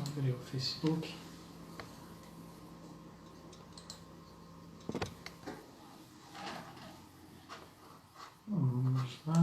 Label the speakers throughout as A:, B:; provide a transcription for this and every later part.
A: Abrir o Facebook. Vamos lá.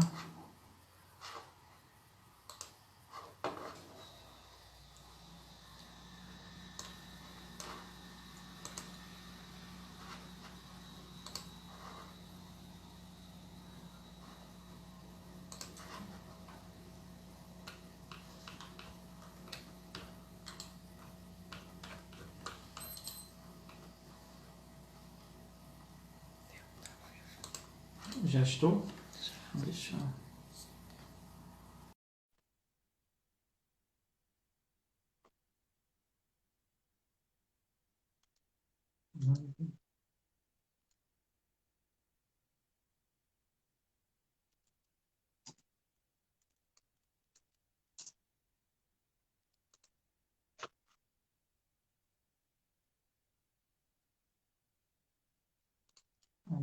A: Já estou. Deixa eu...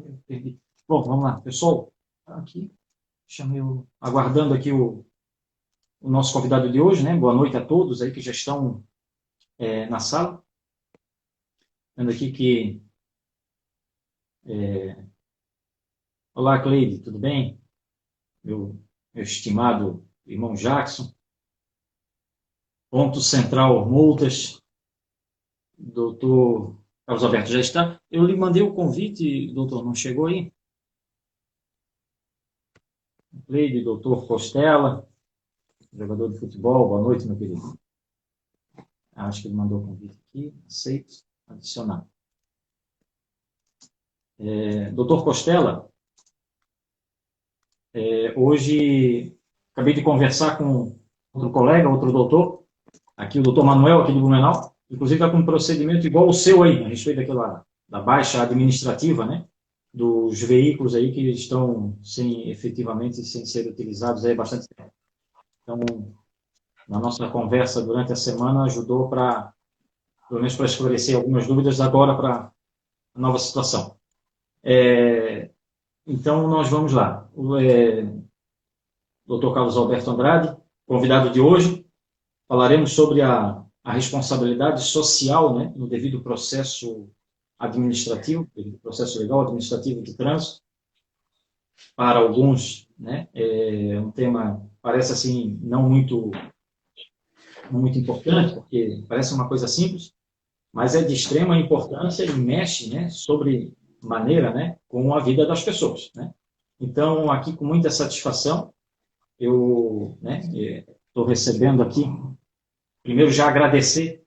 A: Eu perdi. Bom, vamos lá, pessoal. Aqui, aguardando aqui o nosso convidado de hoje, né? Boa noite a todos aí que já estão na sala. Vendo aqui que... Olá, Cleide, tudo bem? Meu estimado irmão Jackson. Ponto Central Multas, doutor Carlos Alberto já está. Eu lhe mandei o convite, doutor, não chegou aí? Cleide, doutor Costela, jogador de futebol, boa noite, meu querido. Acho que ele mandou o convite aqui, aceito, adicionar. Doutor Costela, hoje acabei de conversar com outro colega, outro doutor, aqui o doutor Manuel, aqui de Blumenau, inclusive está com um procedimento igual o seu aí, a respeito da baixa administrativa, né? Dos veículos aí que estão efetivamente sem ser utilizados aí há bastante tempo. Então, na nossa conversa durante a semana, ajudou pelo menos para esclarecer algumas dúvidas agora para a nova situação. Então, nós vamos lá. O Dr. Carlos Alberto Andrade, convidado de hoje, falaremos sobre a responsabilidade social, né, no devido processo administrativo, processo legal administrativo de trânsito. Para alguns, né, é um tema, parece assim, não muito importante, porque parece uma coisa simples, mas é de extrema importância e mexe, né, sobre maneira, né, com a vida das pessoas, né? Então, aqui com muita satisfação, eu estou recebendo aqui, primeiro já agradecer,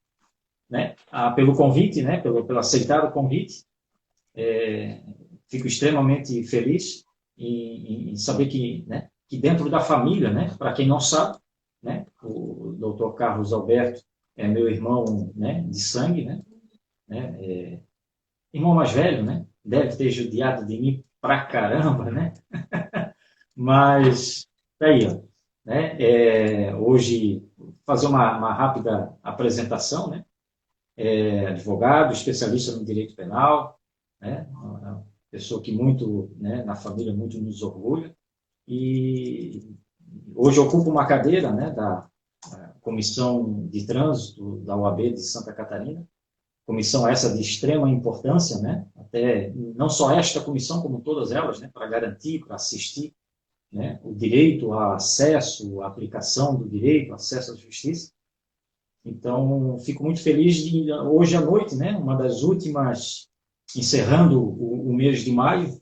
A: né, pelo convite, né, pelo aceitar o convite. Fico extremamente feliz em saber que dentro da família, né, para quem não sabe, né, o Dr. Carlos Alberto é meu irmão, né, de sangue, né, irmão mais velho, né, deve ter judiado de mim pra caramba, né, mas tá aí, ó, né, hoje fazer uma rápida apresentação, né, advogado, especialista no direito penal, né, uma pessoa que muito, né, na família muito nos orgulha, e hoje ocupo uma cadeira, né, da Comissão de Trânsito da OAB de Santa Catarina, comissão essa de extrema importância, né, até não só esta comissão, como todas elas, né, para garantir, para assistir, né, o direito ao acesso, a aplicação do direito, acesso à justiça. Então, fico muito feliz de, hoje à noite, né, uma das últimas, encerrando o mês de maio,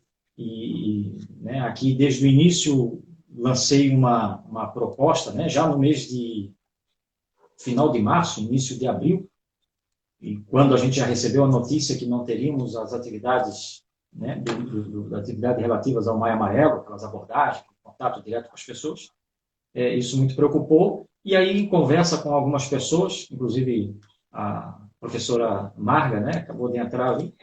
A: né, aqui desde o início lancei uma proposta, né, já no mês de final de março, início de abril, e quando a gente já recebeu a notícia que não teríamos as atividades, né, da atividade relativas ao Maio Amarelo, aquelas abordagens, contato direto com as pessoas, isso muito preocupou. E aí, em conversa com algumas pessoas, inclusive a professora Marga, né, acabou de entrar ali,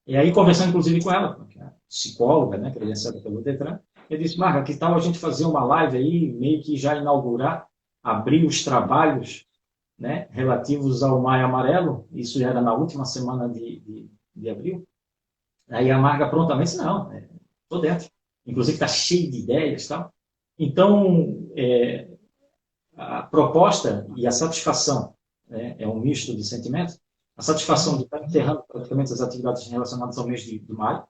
A: e aí conversando inclusive com ela, que é psicóloga, né, credenciada pelo Detran, eu disse: Marga, que tal a gente fazer uma live aí, meio que já inaugurar, abrir os trabalhos, né, relativos ao Maio Amarelo? Isso já era na última semana de abril. Aí a Marga prontamente disse: não, estou dentro. Inclusive está cheio de ideias e tal. Então, proposta e a satisfação, né, é um misto de sentimentos, a satisfação de estar encerrando praticamente as atividades relacionadas ao mês de maio.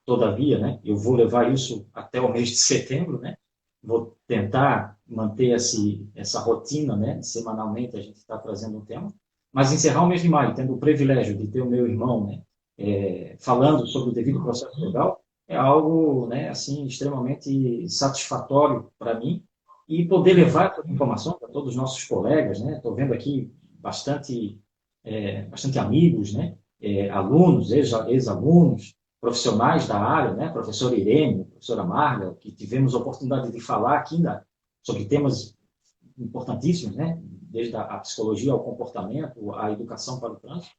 A: Todavia, né, eu vou levar isso até o mês de setembro, né, vou tentar manter essa rotina, né, semanalmente a gente está trazendo um tema, mas encerrar o mês de maio, tendo o privilégio de ter o meu irmão, né, falando sobre o devido processo legal, é algo, né, assim, extremamente satisfatório para mim, e poder levar essa informação para todos os nossos colegas, né, estou vendo aqui bastante amigos, né, alunos, ex-alunos, profissionais da área, né, professora Irene, professora Marga, que tivemos a oportunidade de falar aqui sobre temas importantíssimos, né, desde a psicologia ao comportamento, a educação para o trânsito,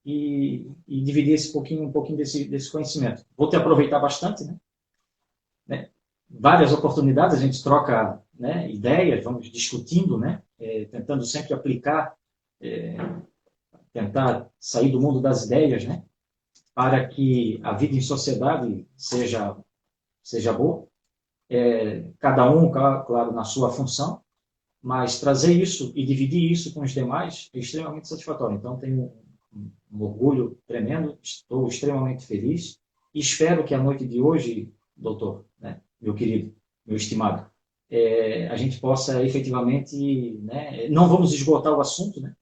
A: e dividir um pouquinho desse conhecimento. Vou te aproveitar bastante, né, várias oportunidades, a gente troca, né, ideias, vamos discutindo, né, tentando sempre aplicar, tentar sair do mundo das ideias, né, para que a vida em sociedade seja boa, cada um, claro, na sua função, mas trazer isso e dividir isso com os demais é extremamente satisfatório. Então, tenho um orgulho tremendo, estou extremamente feliz e espero que a noite de hoje, doutor, né, meu querido, meu estimado, a gente possa efetivamente, né, não vamos esgotar o assunto, né?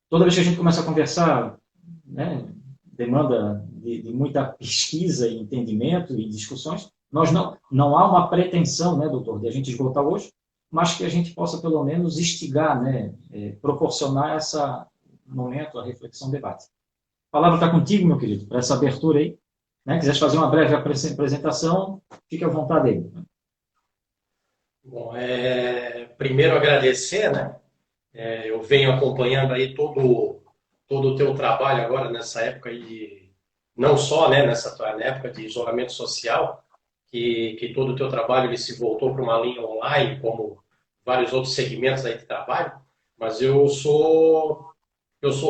A: Toda vez que a gente começa a conversar, né, demanda de muita pesquisa e entendimento e discussões. Nós não há uma pretensão, né, doutor, de a gente esgotar hoje, mas que a gente possa, pelo menos, instigar, né, proporcionar esse momento, a reflexão, debate. A palavra está contigo, meu querido, para essa abertura aí. Né? Quiseres fazer uma breve apresentação, fique à vontade aí.
B: Bom, primeiro agradecer, né? Eu venho acompanhando aí todo o teu trabalho agora nessa época de, não só, né, na época de isolamento social, que todo o teu trabalho ele se voltou para uma linha online, como vários outros segmentos aí de trabalho, mas eu sou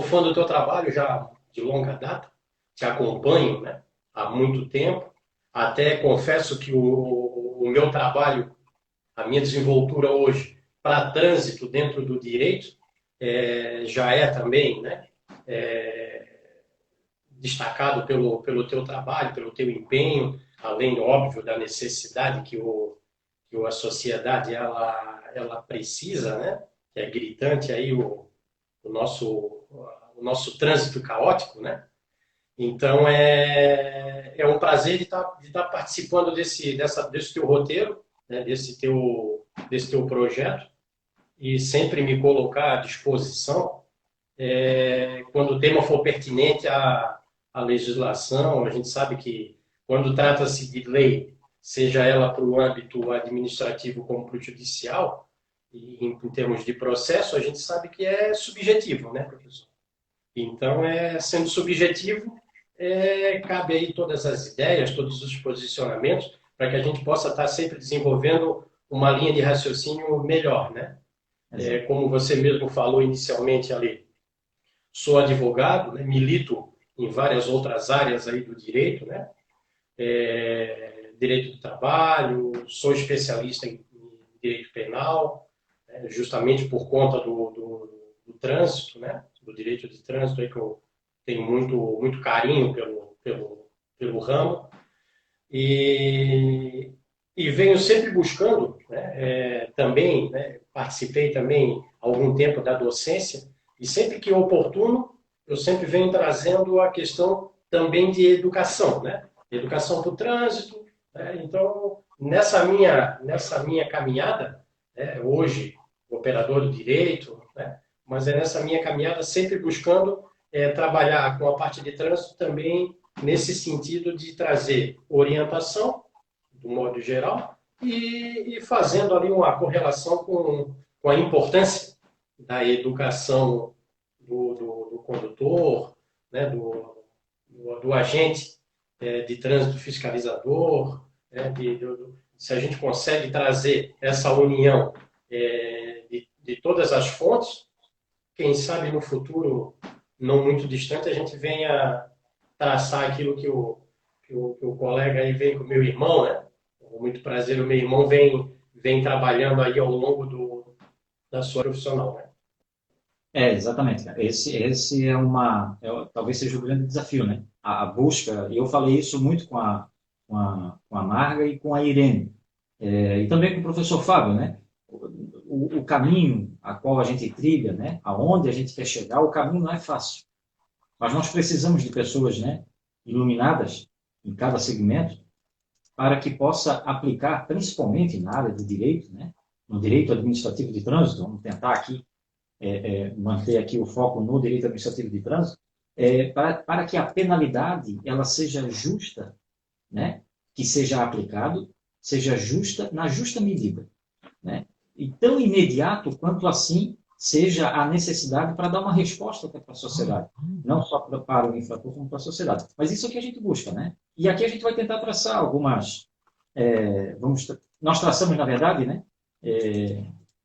B: fã do teu trabalho já de longa data, te acompanho, né, há muito tempo, até confesso que o meu trabalho, a minha desenvoltura hoje para trânsito dentro do direito já é também, né, destacado pelo teu trabalho, pelo teu empenho, além, óbvio, da necessidade que a sociedade ela precisa, né, que é gritante aí o nosso trânsito caótico, né? Então é um prazer de estar participando desse teu roteiro, né, desse teu projeto, e sempre me colocar à disposição quando o tema for pertinente à legislação. A gente sabe que quando trata-se de lei, seja ela para o âmbito administrativo como para o judicial, e em termos de processo, a gente sabe que é subjetivo, né, professor? Então, sendo subjetivo, cabe aí todas as ideias, todos os posicionamentos, para que a gente possa estar sempre desenvolvendo uma linha de raciocínio melhor, né? Como você mesmo falou inicialmente ali, sou advogado, né? Milito em várias outras áreas aí do direito, né? Direito do trabalho, sou especialista em direito penal, né? Justamente por conta do trânsito, né? Do direito de trânsito, aí que eu tenho muito carinho pelo ramo, e, e venho sempre buscando, né? Também, né? Participei também algum tempo da docência, e sempre que oportuno, eu sempre venho trazendo a questão também de educação, né? Educação para o trânsito, né? Então, nessa minha caminhada, né? Hoje, operador do direito, né? Mas nessa minha caminhada sempre buscando trabalhar com a parte de trânsito também nesse sentido de trazer orientação, do modo geral, e fazendo ali uma correlação com a importância da educação do condutor, né, do agente de trânsito fiscalizador, né, se a gente consegue trazer essa união de todas as fontes, quem sabe no futuro não muito distante a gente venha traçar aquilo que o colega aí vem com o meu irmão, né? Com muito prazer, o meu irmão vem trabalhando aí ao longo da sua profissional, né?
A: Exatamente, cara. Esse talvez seja o grande desafio, né? A busca, e eu falei isso muito com a Marga e com a Irene, e também com o professor Fábio, né? O caminho a qual a gente trilha, né? Aonde a gente quer chegar, o caminho não é fácil. Mas nós precisamos de pessoas, né? Iluminadas em cada segmento para que possa aplicar, principalmente na área de direito, né? No direito administrativo de trânsito, vamos tentar aqui manter aqui o foco no direito administrativo de trânsito, para que a penalidade ela seja justa, né? Que seja aplicado, seja justa na justa medida, né? E tão imediato quanto assim seja a necessidade para dar uma resposta até para a sociedade, não só para o infrator, como para a sociedade. Mas isso é o que a gente busca, né? E aqui a gente vai tentar traçar algumas, nós traçamos, na verdade, né?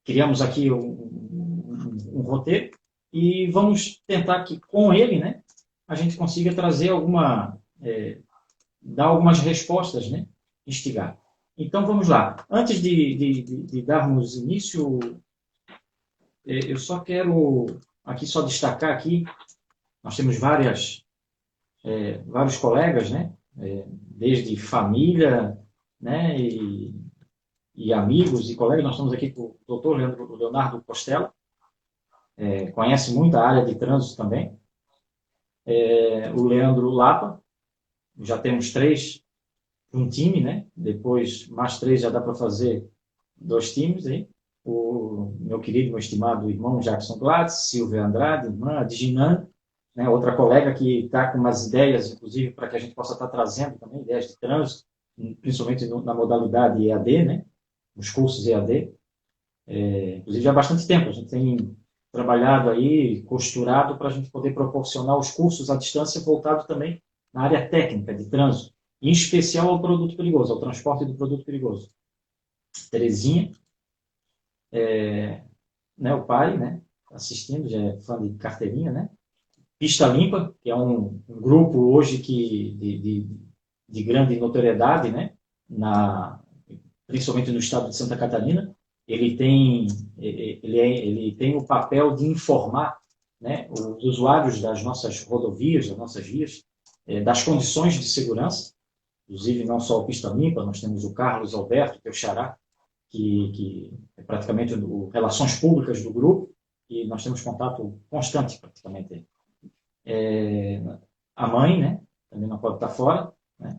A: Criamos aqui um roteiro e vamos tentar que com ele, né, a gente consiga trazer dar algumas respostas, né, instigar. Então vamos lá. Antes de darmos início, eu só quero aqui só destacar aqui, nós temos vários colegas, né, desde família, né, e amigos e colegas. Nós estamos aqui com o doutor Leonardo Costela, conhece muito a área de trânsito também. O Leandro Lapa, já temos 3 um time, né? Depois, mais 3 já dá para fazer 2 times aí. O meu querido, meu estimado irmão Jackson Gladys, Silvia Andrade, irmã Adjinan, né? Outra colega que está com umas ideias, inclusive, para que a gente possa estar trazendo também ideias de trânsito, principalmente na modalidade EAD, né? Os cursos EAD. Inclusive, já há bastante tempo a gente tem trabalhado aí, costurado para a gente poder proporcionar os cursos à distância voltado também na área técnica de trânsito, em especial ao produto perigoso, ao transporte do produto perigoso. Terezinha, né, o pai, né, assistindo, já é fã de carteirinha, né? Pista Limpa, que é um grupo hoje de grande notoriedade, né, principalmente no estado de Santa Catarina. Ele tem o papel de informar, né, os usuários das nossas rodovias, das nossas vias, das condições de segurança, inclusive não só o Pista Limpa, nós temos o Carlos Alberto, que é o xará, que é praticamente relações públicas do grupo, e nós temos contato constante praticamente. A mãe, né, também não pode estar fora, né?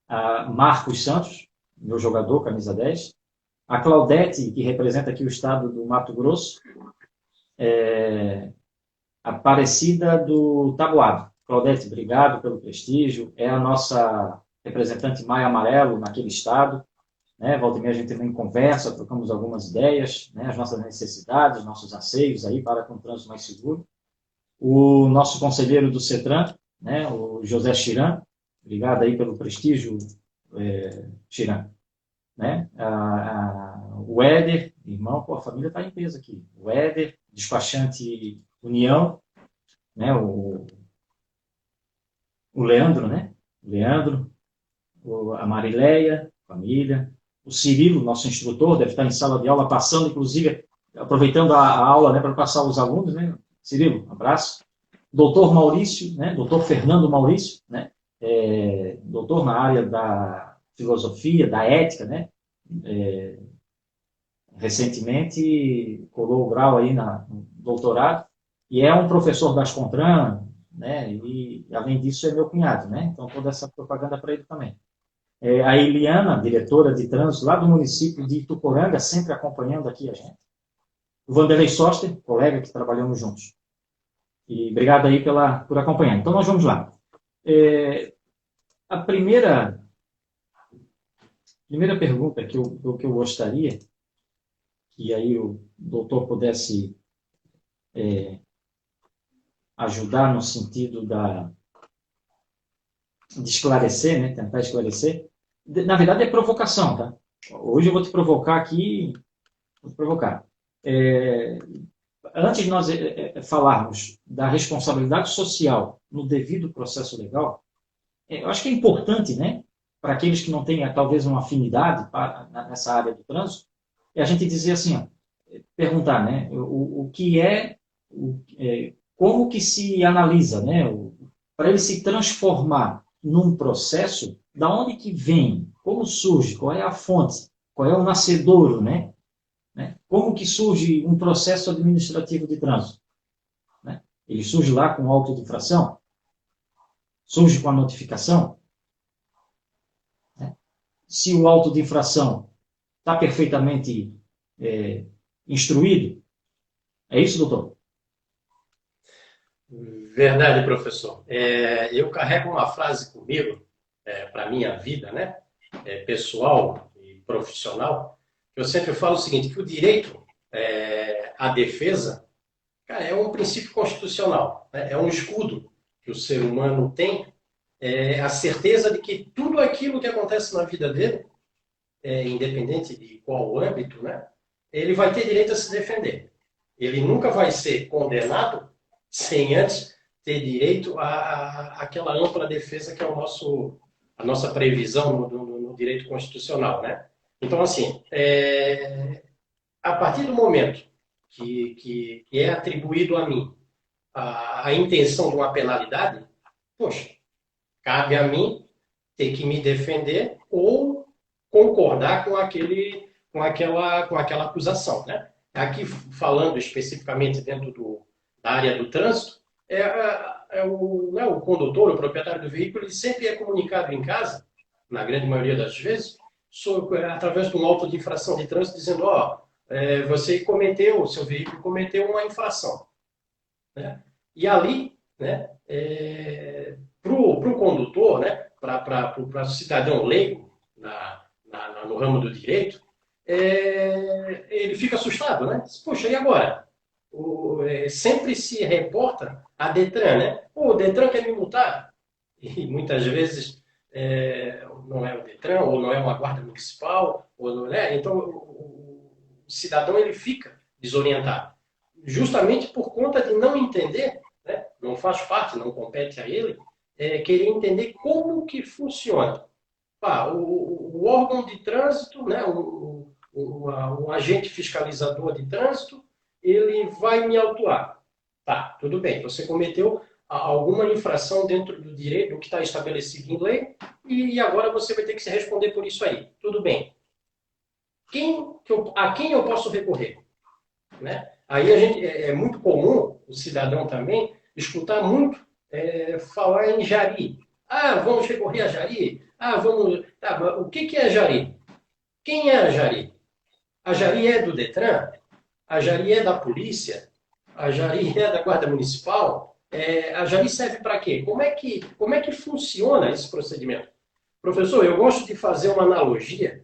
A: A Marcos Santos, meu jogador, camisa 10, a Claudete, que representa aqui o estado do Mato Grosso, a Aparecida do Taboado. Claudete, obrigado pelo prestígio, é a nossa representante Maia Amarelo naquele estado, né? Volta e meia a gente também conversa, trocamos algumas ideias, né? As nossas necessidades, nossos anseios aí para um trânsito mais seguro. O nosso conselheiro do CETRAN, né? O José Chiran, obrigado aí pelo prestígio, Chiran. Né? O Éder, irmão, a família está em peso aqui. O Éder, despachante União, né? O Leandro, né? Leandro, a Marileia, família. O Cirilo, nosso instrutor, deve estar em sala de aula, passando, inclusive, aproveitando a aula, né, para passar aos alunos, né? Cirilo, um abraço. Doutor Maurício, né? Doutor Fernando Maurício, né? Doutor na área da filosofia, da ética, né? Recentemente colou o grau aí no doutorado e é um professor das Contran, né? E além disso é meu cunhado, né? Então toda essa propaganda para ele também. A Eliana, diretora de trânsito lá do município de Ituporanga, sempre acompanhando aqui a gente. O Vanderlei Soster, colega que trabalhamos juntos. E obrigado aí por acompanhar. Então nós vamos lá. A primeira pergunta que eu gostaria que aí o doutor pudesse ajudar no sentido de esclarecer, né? Tentar esclarecer. Na verdade, é provocação, tá? Hoje eu vou te provocar aqui, vou te provocar. Antes de nós falarmos da responsabilidade social no devido processo legal, eu acho que é importante, né, para aqueles que não têm talvez uma afinidade nessa área do trânsito, é a gente dizer assim, ó, perguntar, né, o que como que se analisa, né, para ele se transformar num processo, da onde que vem, como surge, qual é a fonte, qual é o nascedouro, né? Como que surge um processo administrativo de trânsito? Né? Ele surge lá com auto de infração? Surge com a notificação? Né? Se o auto de infração está perfeitamente instruído, é isso, doutor?
B: Verdade, professor. Eu carrego uma frase comigo, para a minha vida, né? Pessoal e profissional. Eu sempre falo o seguinte, que o direito à defesa, cara, é um princípio constitucional, né? É um escudo que o ser humano tem, a certeza de que tudo aquilo que acontece na vida dele, independente de qual âmbito, né? Ele vai ter direito a se defender. Ele nunca vai ser condenado sem antes ter direito àquela ampla defesa que é a nossa previsão no direito constitucional, né? Então, assim, a partir do momento que é atribuído a mim a intenção de uma penalidade, poxa, cabe a mim ter que me defender ou concordar com aquela acusação, né? Aqui falando especificamente dentro da área do trânsito, o condutor, o proprietário do veículo, ele sempre é comunicado em casa, na grande maioria das vezes, através de um auto de infração de trânsito, dizendo, você cometeu, o seu veículo cometeu uma infração, né? E ali, né, para o condutor, né, para o cidadão leigo no ramo do direito, ele fica assustado, né? Poxa, e agora? Sempre se reporta a Detran, né? Pô, o Detran quer me multar. E muitas vezes não é o Detran, ou não é uma guarda municipal, ou não é. Então, o cidadão ele fica desorientado. Justamente por conta de não entender, né? Não faz parte, não compete a ele, querer entender como que funciona. O órgão de trânsito, né, o agente fiscalizador de trânsito, ele vai me autuar. Tá, tudo bem, você cometeu alguma infração dentro do direito, do que está estabelecido em lei, e agora você vai ter que se responder por isso aí. Tudo bem. A quem eu posso recorrer? Né? Aí é muito comum, o cidadão também, escutar muito falar em jari. Ah, vamos recorrer a jari? Ah, vamos. Tá, o que é jari? Quem é a jari? A jari é do Detran? A jari é da polícia? A jari é da Guarda Municipal? A jari serve para quê? Como é que funciona esse procedimento? Professor, eu gosto de fazer uma analogia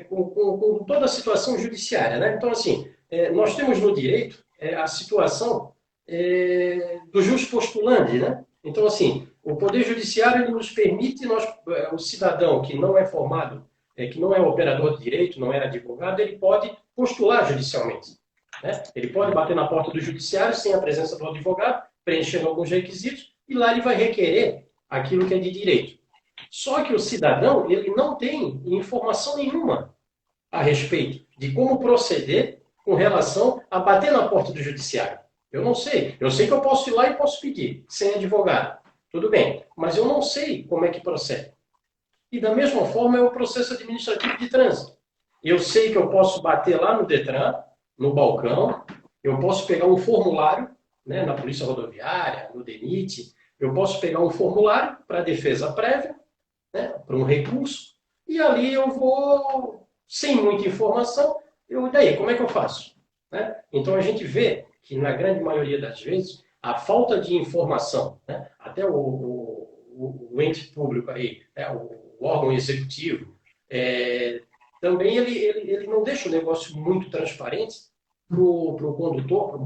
B: com toda a situação judiciária, né? Então, assim, nós temos no direito a situação do jus postulandi, né? Então, assim, o Poder Judiciário ele nos permite, o cidadão que não é formado, que não é operador de direito, não é advogado, ele pode postular judicialmente. Né? Ele pode bater na porta do judiciário sem a presença do advogado, preenchendo alguns requisitos, e lá ele vai requerer aquilo que é de direito. Só que o cidadão ele não tem informação nenhuma a respeito de como proceder com relação a bater na porta do judiciário. Eu não sei. Eu sei que eu posso ir lá e posso pedir, sem advogado. Tudo bem. Mas eu não sei como é que procede. E da mesma forma é o processo administrativo de trânsito. Eu sei que eu posso bater lá no Detran, no balcão, eu posso pegar um formulário, né, na Polícia Rodoviária, no DENIT, eu posso pegar um formulário para defesa prévia, né, para um recurso, e ali eu vou, sem muita informação, daí, como é que eu faço? Né? Então a gente vê que, na grande maioria das vezes, a falta de informação, né, até o ente público aí, né, o órgão executivo, também ele não deixa o negócio muito transparente para o condutor,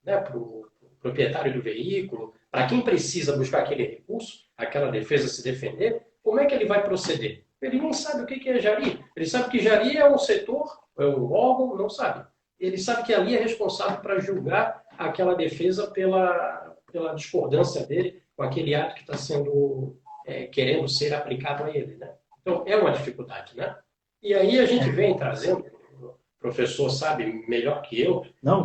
B: para o proprietário do veículo, para quem precisa buscar aquele recurso, aquela defesa se defender, como é que ele vai proceder? Ele nem sabe o que é jari. Ele sabe que jari é um setor, é um órgão, não sabe. Ele sabe que ali é responsável para julgar aquela defesa pela discordância dele com aquele ato que está sendo querendo ser aplicado a ele, né? Então é uma dificuldade, né? E aí a gente vem trazendo professor sabe melhor que eu,
A: Não?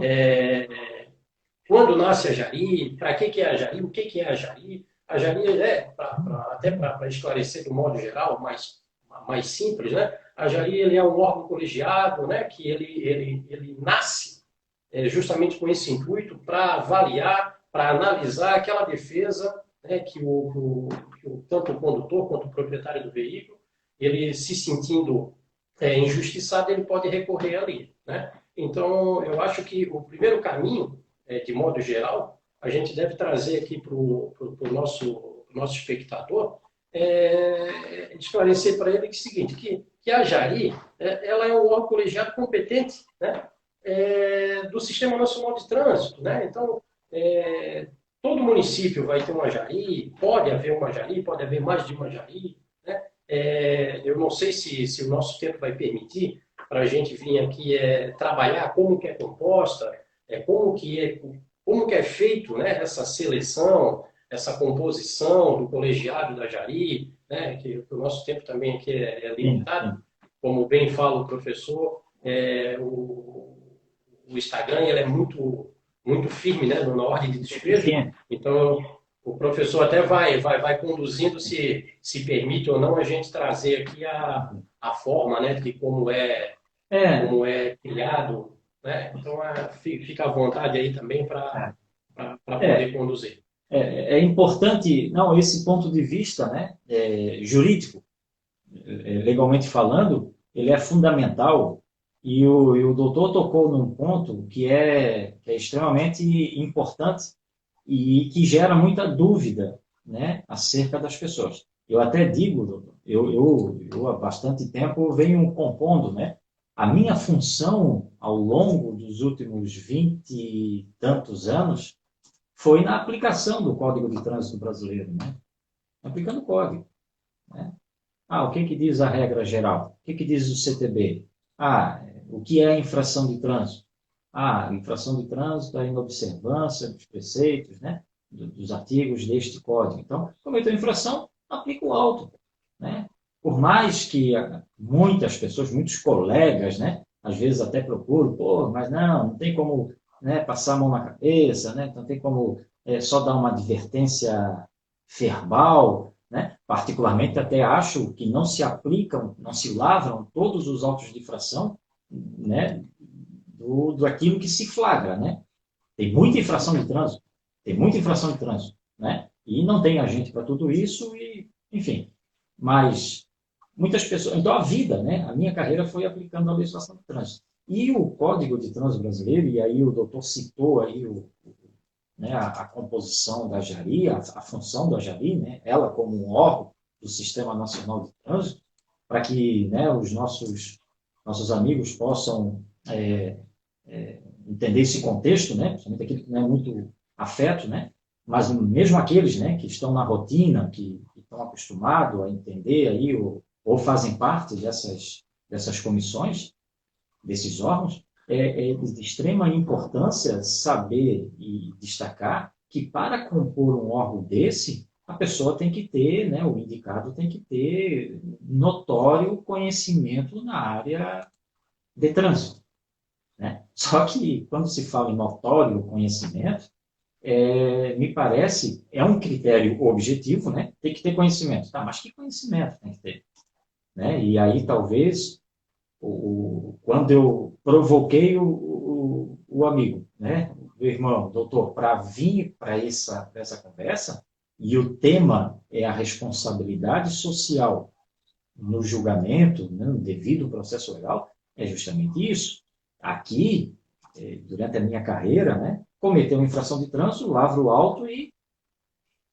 B: quando nasce a jari, para que é a jari, o que é a jari. A jari até para esclarecer de um modo geral, mais simples, né? A jari ele é um órgão colegiado, né? Que ele nasce justamente com esse intuito para avaliar, para analisar aquela defesa, né? Que tanto o condutor quanto o proprietário do veículo, ele se sentindo injustiçado, ele pode recorrer ali, né? Então, eu acho que o primeiro caminho, de modo geral, a gente deve trazer aqui para o nosso espectador, esclarecer para ele que é o seguinte, que a Jari, ela é um órgão colegiado competente, né, do Sistema Nacional de Trânsito, né? Então, todo município vai ter uma Jari, pode haver uma Jari, pode haver mais de uma Jari, né? Eu não sei se o nosso tempo vai permitir para a gente vir aqui trabalhar como que é composta, como que é feito, né, essa seleção, essa composição do colegiado da Jari, né, que o nosso tempo também aqui é limitado. Como bem fala o professor, o Instagram ele é muito, muito firme, né, na ordem de despejo. Então, o professor até vai conduzindo se permite ou não a gente trazer aqui a forma, né, de como é criado, né? Então, fica à vontade aí também para poder conduzir.
A: É importante, não, esse ponto de vista, né, jurídico, legalmente falando, ele é fundamental e o doutor tocou num ponto que é extremamente importante e que gera muita dúvida, né, acerca das pessoas. Eu até digo, doutor, eu há bastante tempo venho compondo, né, a minha função ao longo dos últimos 20 e tantos anos foi na aplicação do Código de Trânsito Brasileiro, né? Aplicando o código, né? O que diz a regra geral? O que diz o CTB? O que é infração de trânsito? Infração de trânsito é inobservância dos preceitos, né? Dos artigos deste código. Então, cometeu infração, aplica o auto, né? Por mais que muitas pessoas, muitos colegas, né? Às vezes até procuram, mas não tem como, né, passar a mão na cabeça, né? Não tem como só dar uma advertência verbal, né? Particularmente até acho que não se aplicam, não se lavram todos os autos de infração, né, do aquilo que se flagra, né? Tem muita infração de trânsito, né? E não tem agente para tudo isso e, enfim, mas muitas pessoas, então a vida, né? A minha carreira foi aplicando a legislação de trânsito. E o Código de Trânsito Brasileiro, e aí o doutor citou aí né, a composição da Jari, a função da Jari, né, ela como um órgão do Sistema Nacional de Trânsito, para que, né, os nossos amigos possam entender esse contexto, né, principalmente aquele que não é muito afeto, né, mas mesmo aqueles, né, que estão na rotina, que estão acostumados a entender aí, ou fazem parte dessas comissões, desses órgãos, é de extrema importância saber e destacar que para compor um órgão desse, a pessoa tem que ter, né, o indicado tem que ter notório conhecimento na área de trânsito, né? Só que quando se fala em notório conhecimento, me parece, é um critério objetivo, né? Tem que ter conhecimento. Tá, mas que conhecimento tem que ter? Né? E aí talvez quando eu provoquei o amigo, né, o irmão, doutor, para vir para essa conversa, e o tema é a responsabilidade social no julgamento, né, no devido processo legal, é justamente isso. Aqui, durante a minha carreira, né, cometeu uma infração de trânsito, lavra o auto e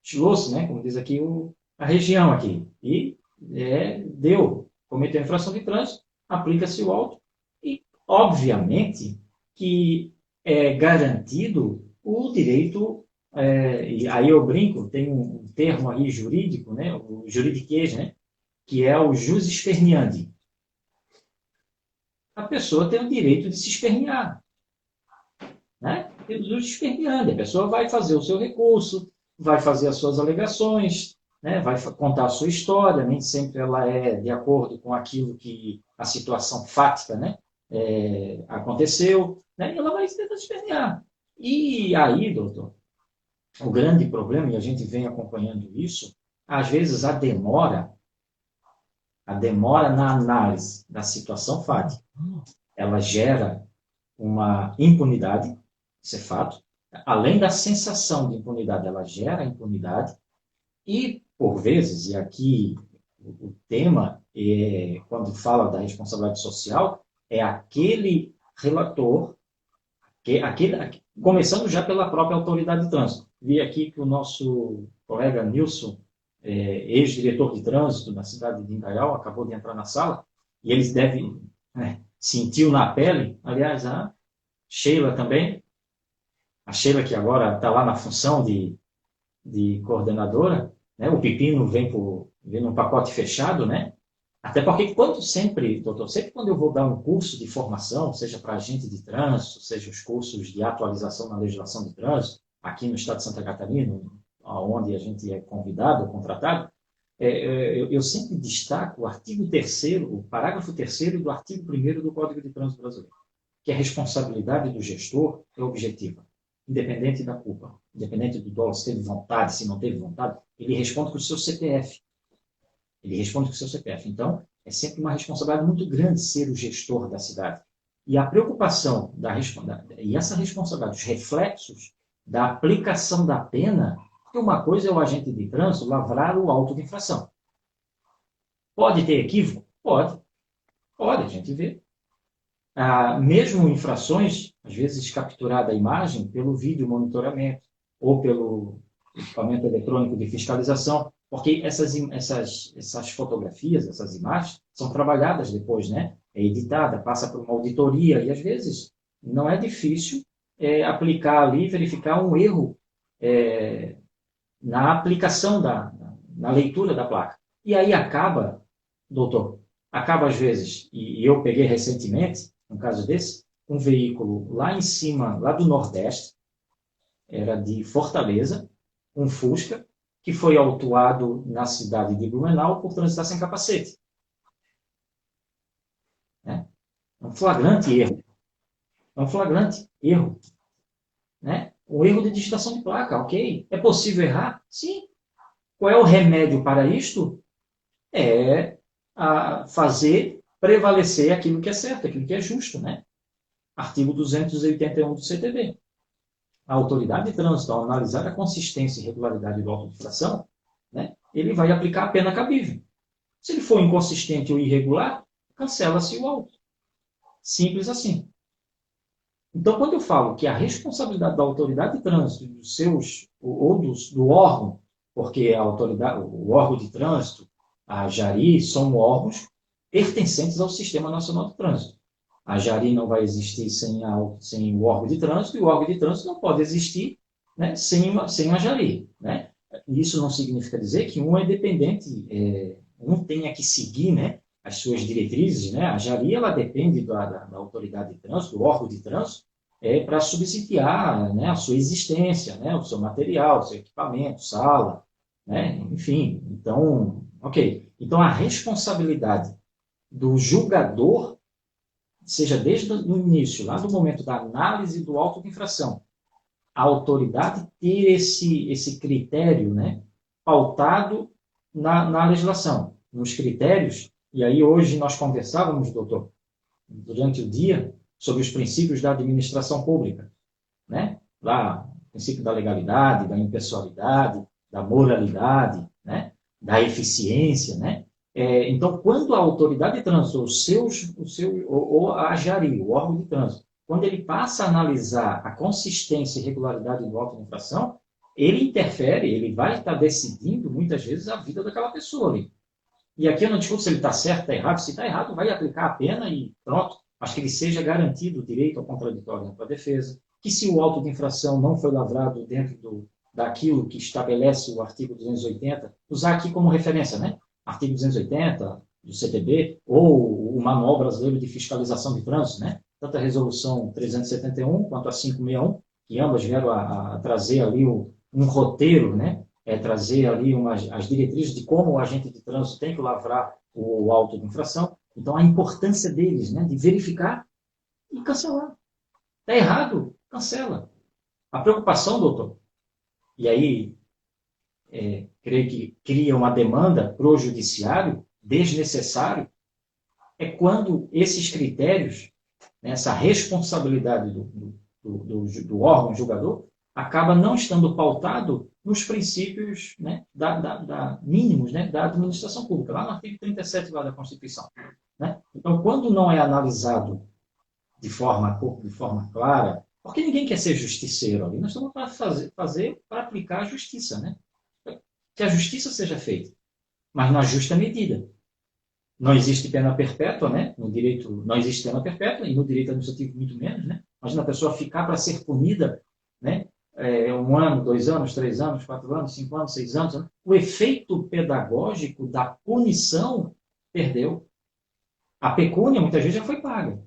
A: estilou-se, né, como diz aqui a região aqui. E cometeu a infração de trânsito, aplica-se o auto e, obviamente, que é garantido o direito, e aí eu brinco, tem um termo aí jurídico, né, o juridiquês, né, que é o jus esperneandi. A pessoa tem o direito de se espernear, né? Tem o jus esperneandi. A pessoa vai fazer o seu recurso, vai fazer as suas alegações, né? Vai contar a sua história, nem sempre ela é de acordo com aquilo que a situação fática, né, aconteceu, né? E ela vai tentar espernear. E aí, doutor, o grande problema, e a gente vem acompanhando isso, às vezes a demora na análise da situação fática, ela gera uma impunidade, isso é fato. Além da sensação de impunidade, ela gera impunidade. E, por vezes, e aqui o tema, quando fala da responsabilidade social, é aquele relator, começando já pela própria autoridade de trânsito. Vi aqui que o nosso colega Nilson, ex-diretor de trânsito da cidade de Indaial, acabou de entrar na sala, e eles devem, sentiu na pele, aliás, a Sheila também, a Sheila que agora está lá na função de coordenadora, né? O pepino vem num pacote fechado, né? Até porque doutor, sempre quando eu vou dar um curso de formação, seja para agente de trânsito, seja os cursos de atualização na legislação de trânsito, aqui no estado de Santa Catarina, onde a gente é convidado ou contratado, eu sempre destaco o artigo 3º, o parágrafo 3º do artigo 1º do Código de Trânsito Brasileiro, que a responsabilidade do gestor é objetiva, independente da culpa, independente do dolo, se teve vontade, se não teve vontade, ele responde com o seu CPF. Ele responde com o seu CPF. Então, é sempre uma responsabilidade muito grande ser o gestor da cidade. E a preocupação e essa responsabilidade, os reflexos da aplicação da pena, porque uma coisa é o agente de trânsito lavrar o auto de infração. Pode ter equívoco? Pode. Pode, a gente vê. Mesmo infrações, às vezes capturada a imagem pelo vídeo monitoramento ou pelo equipamento eletrônico de fiscalização, porque essas fotografias, essas imagens, são trabalhadas depois, né? É editada, passa por uma auditoria, e às vezes não é difícil aplicar ali, verificar um erro na aplicação na leitura da placa. E aí acaba, doutor, acaba às vezes, e eu peguei recentemente, um caso desse, um veículo lá em cima, lá do Nordeste, era de Fortaleza, um Fusca, que foi autuado na cidade de Blumenau por transitar sem capacete. Né? É um flagrante erro. É um flagrante erro. Né? Um erro de digitação de placa, ok? É possível errar? Sim. Qual é o remédio para isto? É fazer prevalecer aquilo que é certo, aquilo que é justo, né? Artigo 281 do CTB. A autoridade de trânsito, ao analisar a consistência e regularidade do auto de infração, né, ele vai aplicar a pena cabível. Se ele for inconsistente ou irregular, cancela-se o auto. Simples assim. Então, quando eu falo que a responsabilidade da autoridade de trânsito, do órgão, porque o órgão de trânsito, a Jari, são órgãos pertencentes ao Sistema Nacional de Trânsito. A Jari não vai existir sem o órgão de trânsito, e o órgão de trânsito não pode existir, né, sem uma Jari. Né? Isso não significa dizer que um é dependente, um tenha que seguir, né, as suas diretrizes. Né? A Jari ela depende da autoridade de trânsito, do órgão de trânsito, para subsidiar, né, a sua existência, né, o seu material, o seu equipamento, sala, né, enfim. Então, ok. Então, a responsabilidade do julgador, seja desde o início, lá do momento da análise do auto de infração, a autoridade ter esse critério, né, pautado na legislação, nos critérios. E aí hoje nós conversávamos, doutor, durante o dia, sobre os princípios da administração pública, né? Lá, o princípio da legalidade, da impessoalidade, da moralidade, né? Da eficiência, né? Então, quando a autoridade de trânsito, ou a Jari, o órgão de trânsito, quando ele passa a analisar a consistência e regularidade do auto de infração, ele interfere, ele vai estar decidindo, muitas vezes, a vida daquela pessoa ali. E aqui eu não discuto se ele está certo, está errado. Se está errado, vai aplicar a pena e pronto. Mas que ele seja garantido o direito ao contraditório para a defesa. Que se o auto de infração não foi lavrado dentro daquilo que estabelece o artigo 280, usar aqui como referência, né? Artigo 280 do CTB, ou o Manual Brasileiro de Fiscalização de Trânsito, né? Tanto a Resolução 371 quanto a 561, que ambas vieram a trazer ali um roteiro, né? Trazer ali as diretrizes de como o agente de trânsito tem que lavrar o auto de infração. Então, a importância deles, né, de verificar e cancelar. Está errado, cancela. A preocupação, doutor, e aí creio que cria uma demanda para o judiciário desnecessário, é quando esses critérios, né, essa responsabilidade do órgão julgador, acaba não estando pautado nos princípios, né, mínimos, né, da administração pública, lá no artigo 37 lá da Constituição. Né? Então, quando não é analisado de forma clara, porque ninguém quer ser justiceiro ali, nós estamos para fazer para aplicar a justiça, né? Que a justiça seja feita, mas na justa medida. Não existe pena perpétua, né? No direito não existe pena perpétua, e no direito administrativo muito menos, né? Imagina a pessoa ficar para ser punida, né? 1 ano, 2 anos, 3 anos, 4 anos, 5 anos, 6 anos. Né? O efeito pedagógico da punição perdeu. A pecúnia muitas vezes já foi paga,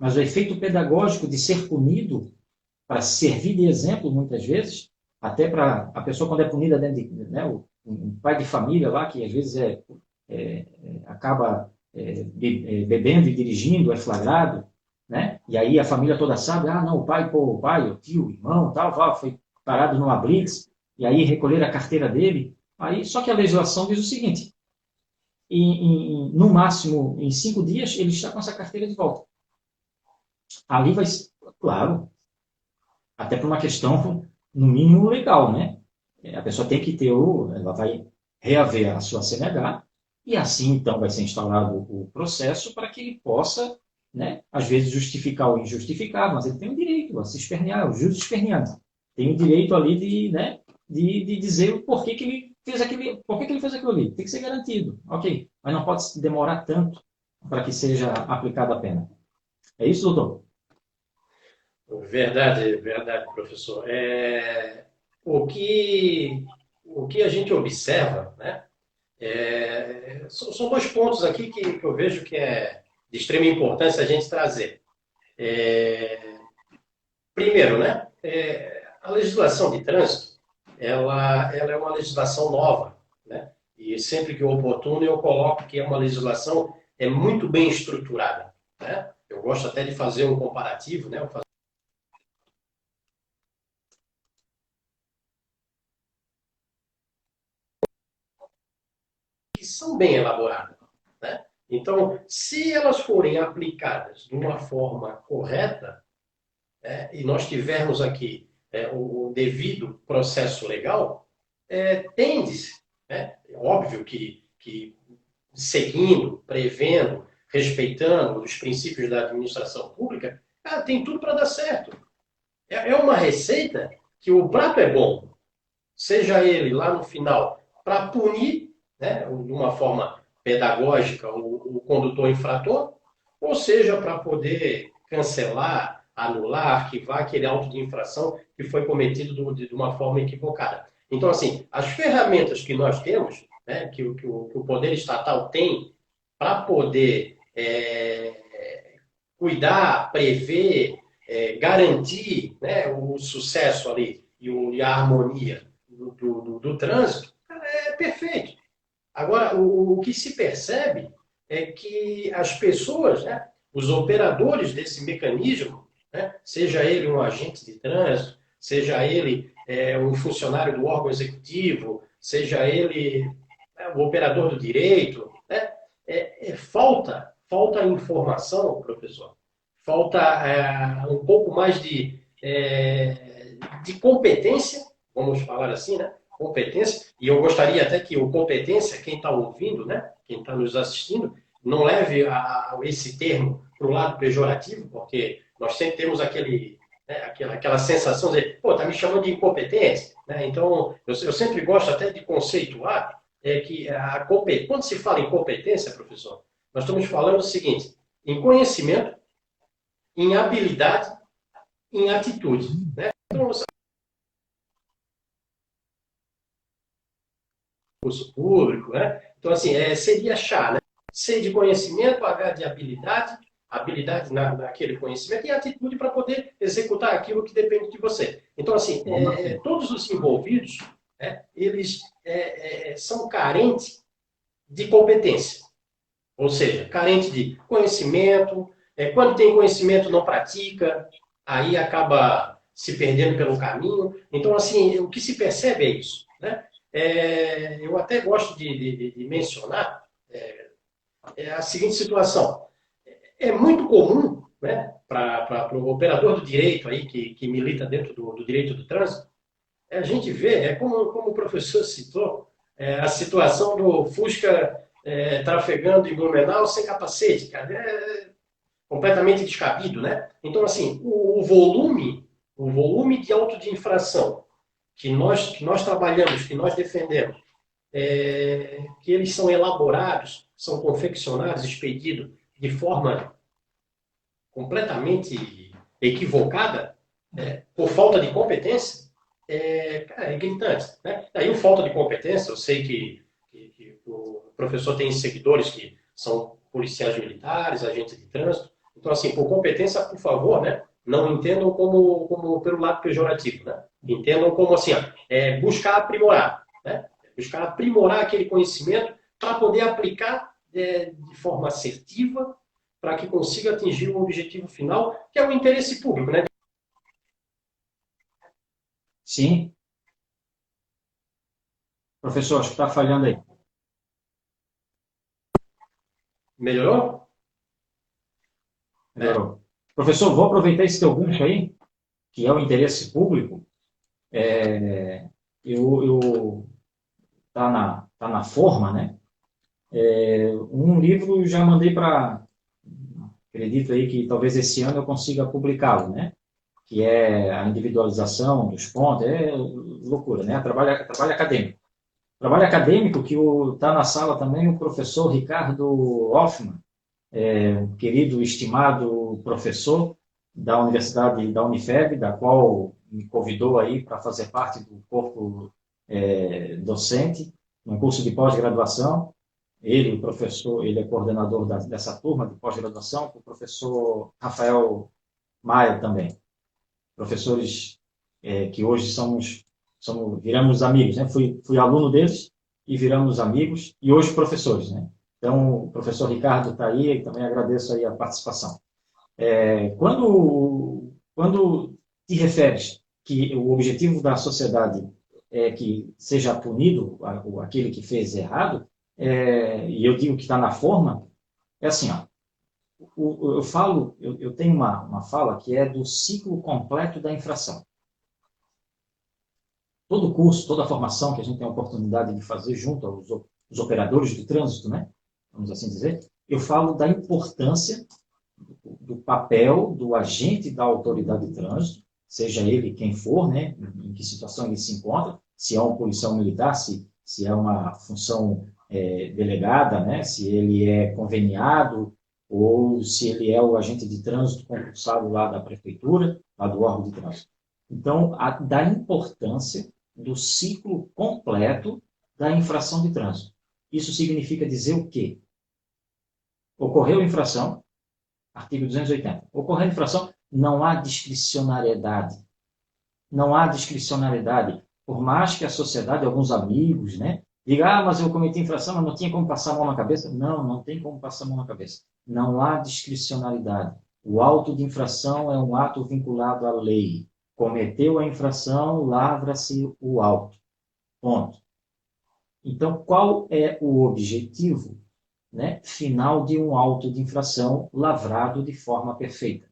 A: mas o efeito pedagógico de ser punido para servir de exemplo muitas vezes, até para a pessoa quando é punida dentro de, né, um pai de família lá que às vezes acaba bebendo e dirigindo, é flagrado, né? E aí a família toda sabe, não, o tio, o irmão, tal, foi parado numa blitz, e aí recolher a carteira dele. Aí, só que a legislação diz o seguinte, no máximo em 5 dias ele está com essa carteira de volta. Ali vai, claro, até por uma questão, no mínimo, legal, né? A pessoa tem que ter ela vai reaver a sua CNH, e assim, então, vai ser instaurado o processo para que ele possa, né, às vezes, justificar o injustificável, mas ele tem o direito a se espernear, o juiz esperneante. Tem o direito ali de dizer o porquê que ele fez aquilo ali. Tem que ser garantido, ok. Mas não pode demorar tanto para que seja aplicada a pena. É isso, doutor?
B: Verdade, verdade, professor. O que a gente observa, né? São 2 pontos aqui que eu vejo que é de extrema importância a gente trazer. Primeiro, né? A legislação de trânsito, ela é uma legislação nova, né? E sempre que oportuno eu coloco que é uma legislação muito bem estruturada, né? Eu gosto até de fazer um comparativo, né? Que são bem elaboradas, né? Então, se elas forem aplicadas de uma forma correta, né, e nós tivermos aqui o devido processo legal, tende-se, né, óbvio que seguindo, prevendo, respeitando os princípios da administração pública, tem tudo para dar certo. É uma receita que o prato é bom, seja ele lá no final para punir, né, de uma forma pedagógica o condutor infrator, ou seja, para poder cancelar, anular, arquivar aquele auto de infração que foi cometido de uma forma equivocada. Então, assim, as ferramentas que nós temos, né, que o poder estatal tem para poder cuidar, prever, garantir, né, o sucesso ali e a harmonia do trânsito, é perfeito. Agora, o que se percebe é que as pessoas, né, os operadores desse mecanismo, né, seja ele um agente de trânsito, seja ele um funcionário do órgão executivo, seja ele o operador do direito, né, falta informação, professor, falta um pouco mais de competência, vamos falar assim, né? Competência, e eu gostaria até que o competência, quem está ouvindo, né? Quem está nos assistindo, não leve esse termo para o lado pejorativo, porque nós sempre temos aquela sensação de, pô, está me chamando de incompetência, né? Então, eu sempre gosto até de conceituar que quando se fala em competência, professor, nós estamos falando o seguinte, em conhecimento, em habilidade, em atitude, né? Então, concurso público, né? Então, assim, seria chá, né? C de conhecimento, H de habilidade naquele conhecimento e atitude para poder executar aquilo que depende de você. Então, assim, todos os envolvidos, né, eles são carentes de competência, ou seja, carentes de conhecimento, Quando tem conhecimento, não pratica, aí acaba se perdendo pelo caminho. Então, assim, o que se percebe é isso, né? Eu até gosto de mencionar a seguinte situação. É muito comum, né, para o operador do direito aí, que milita dentro do direito do trânsito, a gente vê, como o professor citou, a situação do Fusca trafegando em Blumenau sem capacete, cara, completamente descabido, né? Então, assim, o volume de auto de infração que nós trabalhamos, que nós defendemos, que eles são elaborados, são confeccionados, expedidos de forma completamente equivocada, por falta de competência, cara, é gritante. Né? Daí o falta de competência, eu sei que o professor tem seguidores que são policiais militares, agentes de trânsito. Então, assim, por competência, por favor, né? Não entendam como pelo lado pejorativo, né? Entendam como assim, buscar aprimorar, né? Buscar aprimorar aquele conhecimento para poder aplicar de forma assertiva, para que consiga atingir o objetivo final, que é o interesse público, né?
A: Sim. Professor, acho que está falhando aí.
B: Melhorou?
A: Melhorou. Professor, vou aproveitar esse teu gancho aí, que é o interesse público. Eu tá na forma, né? Um livro já mandei para, acredito aí que talvez esse ano eu consiga publicá-lo, né? Que é a individualização dos pontos, é loucura, né? Trabalho acadêmico. Trabalho acadêmico que está na sala também o professor Ricardo Hoffmann, querido, estimado professor da Universidade da Unifeb, da qual me convidou aí para fazer parte do corpo docente, num curso de pós-graduação. Ele, o professor, ele é coordenador dessa turma de pós-graduação, o professor Rafael Maia também. Professores que hoje viramos amigos, né? Fui aluno deles e viramos amigos, e hoje professores, né? Então, o professor Ricardo está aí, e também agradeço aí a participação. Quando te referes que o objetivo da sociedade é que seja punido aquele que fez errado, e eu digo que está na forma, é assim, ó, eu tenho uma fala que é do ciclo completo da infração. Todo curso, toda formação que a gente tem a oportunidade de fazer junto aos operadores de trânsito, né? Vamos assim dizer, eu falo da importância do papel do agente da autoridade de trânsito, seja ele quem for, né? Em que situação ele se encontra, se é um policial militar, se é uma função delegada, né? Se ele é conveniado ou se ele é o agente de trânsito concursado lá da prefeitura, lá do órgão de trânsito. Então, da importância do ciclo completo da infração de trânsito. Isso significa dizer o quê? Ocorreu infração, artigo 280. Ocorreu infração, não há discricionariedade. Não há discricionariedade. Por mais que a sociedade, alguns amigos, né, digam, mas eu cometi infração, mas não tinha como passar a mão na cabeça. Não, não tem como passar a mão na cabeça. Não há discricionariedade. O auto de infração é um ato vinculado à lei. Cometeu a infração, lavra-se o auto. Ponto. Então, qual é o objetivo, né, final de um auto de infração lavrado de forma perfeita?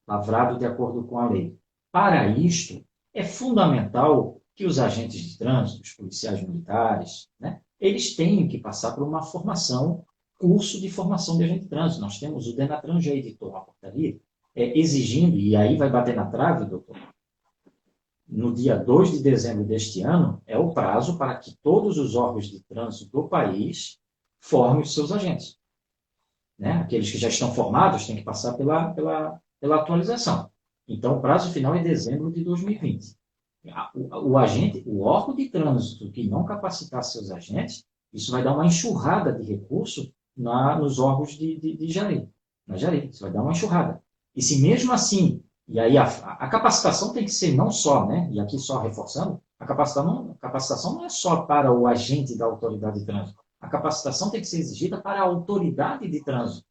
A: Lavrado de acordo com a lei. Para isto, é fundamental que os agentes de trânsito, os policiais militares, né, eles tenham que passar por uma formação, curso de formação de agente de trânsito. Nós temos o Denatran já editou uma portaria exigindo, e aí vai bater na trave, doutor, no dia 2 de dezembro deste ano, é o prazo para que todos os órgãos de trânsito do país formem os seus agentes. Né? Aqueles que já estão formados têm que passar pela atualização. Então, o prazo final é dezembro de 2020. O órgão de trânsito que não capacitar seus agentes, isso vai dar uma enxurrada de recurso nos órgãos de Jari. Na Jari, isso vai dar uma enxurrada. E se mesmo assim, e aí a capacitação tem que ser não só, né? E aqui só reforçando, a capacitação não é só para o agente da autoridade de trânsito. A capacitação tem que ser exigida para a autoridade de trânsito.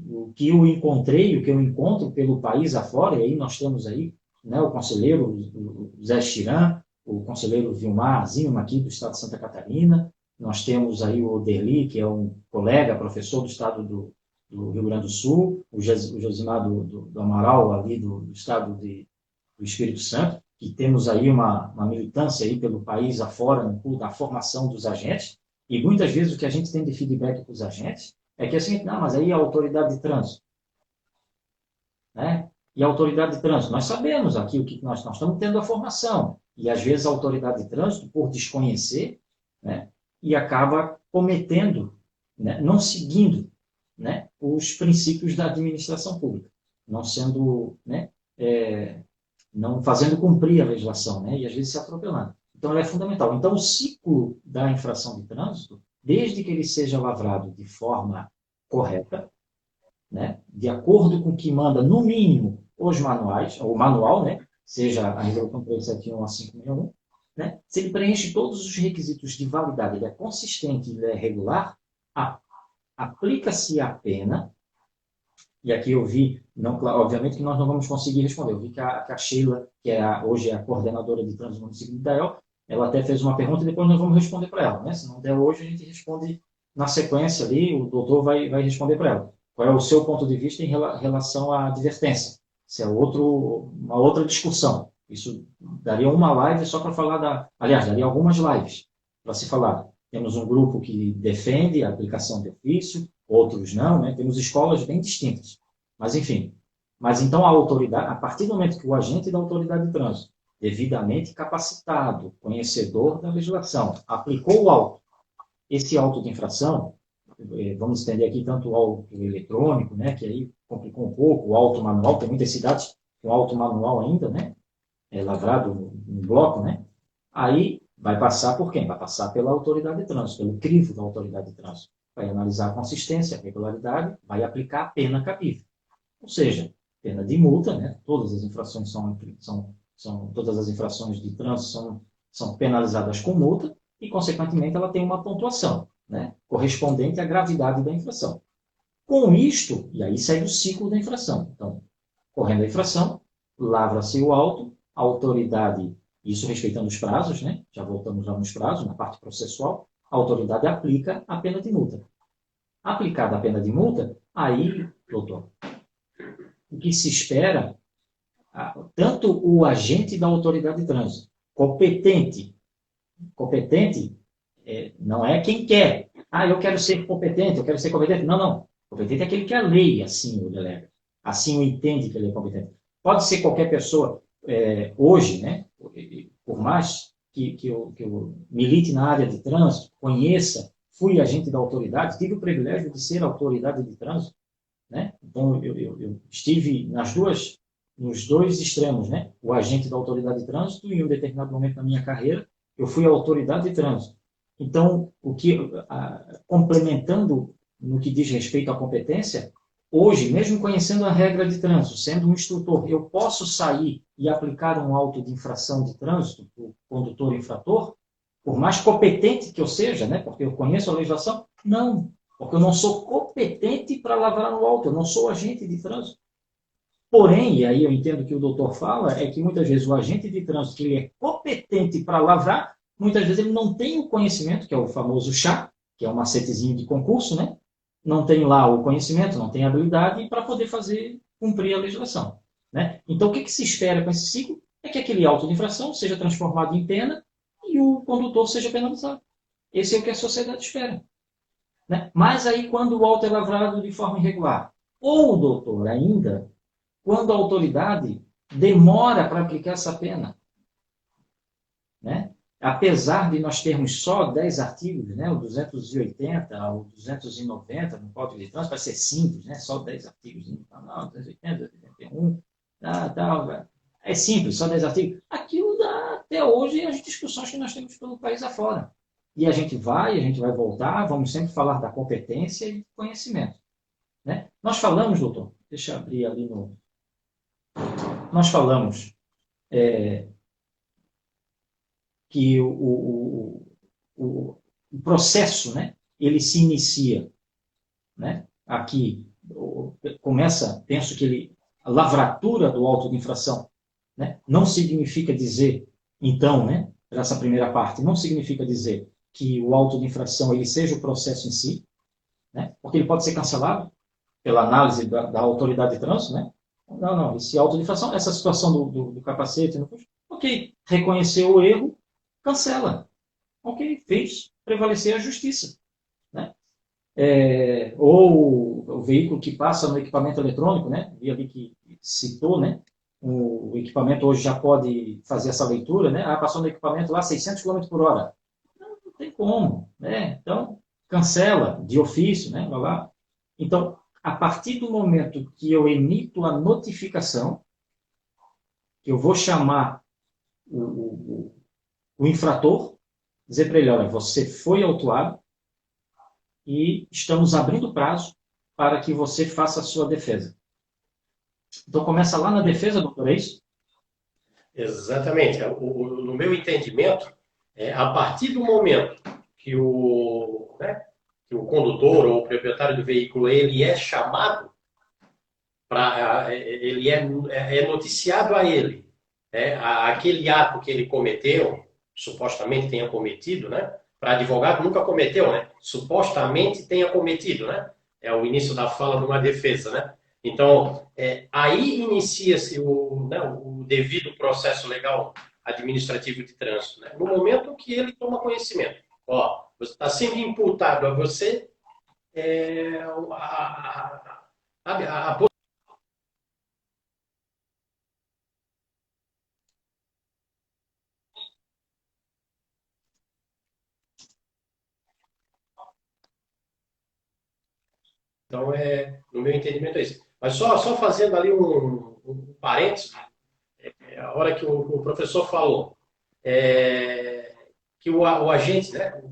A: o que eu encontrei, o que eu encontro pelo país afora, e aí nós temos aí, né, o conselheiro o Zé Chiran, o conselheiro Vilmar Zima, aqui do estado de Santa Catarina, nós temos aí o Oderli, que é um colega, professor do estado do Rio Grande do Sul, o Josimar do Amaral, ali do estado do Espírito Santo, que temos aí uma militância aí pelo país afora, na formação dos agentes, e muitas vezes o que a gente tem de feedback com os agentes é que é o seguinte, não, mas aí a autoridade de trânsito, né? E a autoridade de trânsito, nós sabemos aqui o que nós estamos tendo a formação, e às vezes a autoridade de trânsito, por desconhecer, né, e acaba cometendo, né, não seguindo, né, os princípios da administração pública, não sendo, né, não fazendo cumprir a legislação, né, e às vezes se atropelando. Então, ela é fundamental. Então, o ciclo da infração de trânsito, desde que ele seja lavrado de forma correta, né, de acordo com o que manda, no mínimo, os manuais, ou o manual, né, seja a Resolução 371 a 561, né, se ele preenche todos os requisitos de validade, ele é consistente, ele é regular, aplica-se a pena, e aqui eu vi, não, obviamente que nós não vamos conseguir responder, eu vi que a Sheila, que hoje é a coordenadora de trânsito do município de Dael, ela até fez uma pergunta e depois nós vamos responder para ela, né? Se não der hoje, a gente responde na sequência ali, o doutor vai responder para ela. Qual é o seu ponto de vista em relação à advertência? Isso é uma outra discussão. Isso daria uma live só para falar aliás, daria algumas lives para se falar. Temos um grupo que defende a aplicação de ofício, outros não, né? Temos escolas bem distintas. Mas, enfim. Mas, então, a autoridade, a partir do momento que o agente da autoridade de trânsito, devidamente capacitado, conhecedor da legislação, aplicou o auto, esse auto de infração, vamos estender aqui tanto o auto eletrônico, né, que aí complicou um pouco, o auto manual, tem muitas cidades com auto manual ainda, né, lavrado no bloco, né, aí vai passar por quem? Vai passar pela autoridade de trânsito, pelo crivo da autoridade de trânsito. Vai analisar a consistência, a regularidade, vai aplicar a pena cabível. Ou seja, pena de multa, né? Todas as infrações todas as infrações de trânsito são penalizadas com multa e, consequentemente, ela tem uma pontuação, né, correspondente à gravidade da infração. Com isto, e aí segue o ciclo da infração. Então, correndo a infração, lavra-se o auto, a autoridade, isso respeitando os prazos, né? Já voltamos lá nos prazos, na parte processual, a autoridade aplica a pena de multa. Aplicada a pena de multa, aí, doutor, o que se espera, tanto o agente da autoridade de trânsito, competente não é quem quer. Eu quero ser competente, eu quero ser competente. Não, não. Competente é aquele que a lei assim o delega. Assim o entende que ele é competente. Pode ser qualquer pessoa, hoje, né? Por mais que eu milite na área de trânsito, conheça, fui agente da autoridade, tive o privilégio de ser autoridade de trânsito, né? Então, eu estive nos dois extremos, né? O agente da autoridade de trânsito e em um determinado momento na minha carreira, eu fui autoridade de trânsito. Então, complementando no que diz respeito à competência, hoje, mesmo conhecendo a regra de trânsito, sendo um instrutor, eu posso sair e aplicar um auto de infração de trânsito para o condutor infrator, por mais competente que eu seja, né? Porque eu conheço a legislação? Não, porque eu não sou competente para lavrar no auto, eu não sou agente de trânsito. Porém, e aí eu entendo que o doutor fala, é que muitas vezes o agente de trânsito, que ele é competente para lavrar, muitas vezes ele não tem o conhecimento, que é o famoso chá, que é um macetezinho de concurso, né? Não tem lá o conhecimento, não tem a habilidade para poder fazer cumprir a legislação, né? Então, o que se espera com esse ciclo é que aquele auto de infração seja transformado em pena e o condutor seja penalizado. Esse é o que a sociedade espera, né? Mas aí, quando o auto é lavrado de forma irregular, ou, doutor, ainda, quando a autoridade demora para aplicar essa pena, né? Apesar de nós termos só 10 artigos, né? O 280, o 290 no Código de Trânsito, vai ser simples, né? Só 10 artigos. Não, 280, 281, tá. É simples, só 10 artigos. Aquilo dá até hoje as discussões que nós temos pelo país afora. E a gente vai voltar, vamos sempre falar da competência e do conhecimento, né? Nós falamos, doutor, deixa eu abrir ali nós falamos que o processo, né, ele se inicia, né, aqui penso que a lavratura do auto de infração, né, não significa dizer, então, né, essa primeira parte, não significa dizer que o auto de infração ele seja o processo em si, né, porque ele pode ser cancelado pela análise da autoridade de trânsito, né? Não, esse auto de infração, essa situação do capacete, ok, reconheceu o erro, cancela. Ok, fez prevalecer a justiça, né? Ou o veículo que passa no equipamento eletrônico, né? Vi ali que citou, né? O equipamento hoje já pode fazer essa leitura, né? Passou no equipamento lá 600 km por hora. Não tem como, né? Então, cancela de ofício, né? Vai lá. Então, a partir do momento que eu emito a notificação, que eu vou chamar o infrator, dizer para ele, olha, você foi autuado e estamos abrindo prazo para que você faça a sua defesa. Então, começa lá na defesa, doutor, é isso?
B: Exatamente. No meu entendimento, a partir do momento que que o condutor ou o proprietário do veículo ele é chamado, ele é noticiado a ele, aquele ato que ele cometeu, supostamente tenha cometido, né? Para advogado nunca cometeu, né? Supostamente tenha cometido, né? É o início da fala de uma defesa, né? Então, aí inicia-se o devido processo legal administrativo de trânsito, né? No momento que ele toma conhecimento. Ó, você está sendo imputado a você a Então, no meu entendimento é isso. Mas só fazendo ali um parênteses, a hora que o professor falou que o agente, né,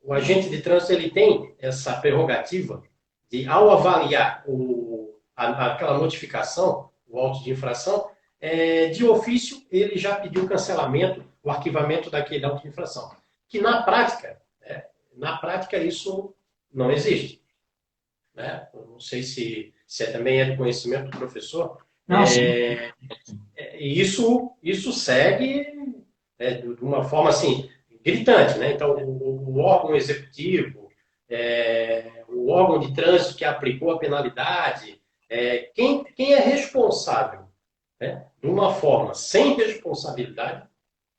B: o agente de trânsito ele tem essa prerrogativa de, ao avaliar aquela notificação, o auto de infração, de ofício ele já pediu o cancelamento, o arquivamento daquele auto de infração. Que na prática isso não existe. Né? Eu não sei se também é do conhecimento do professor.
A: Não, sim.
B: Isso segue de uma forma assim gritante, né? Então o órgão executivo, o órgão de trânsito que aplicou a penalidade, quem é responsável, né? De uma forma sem responsabilidade,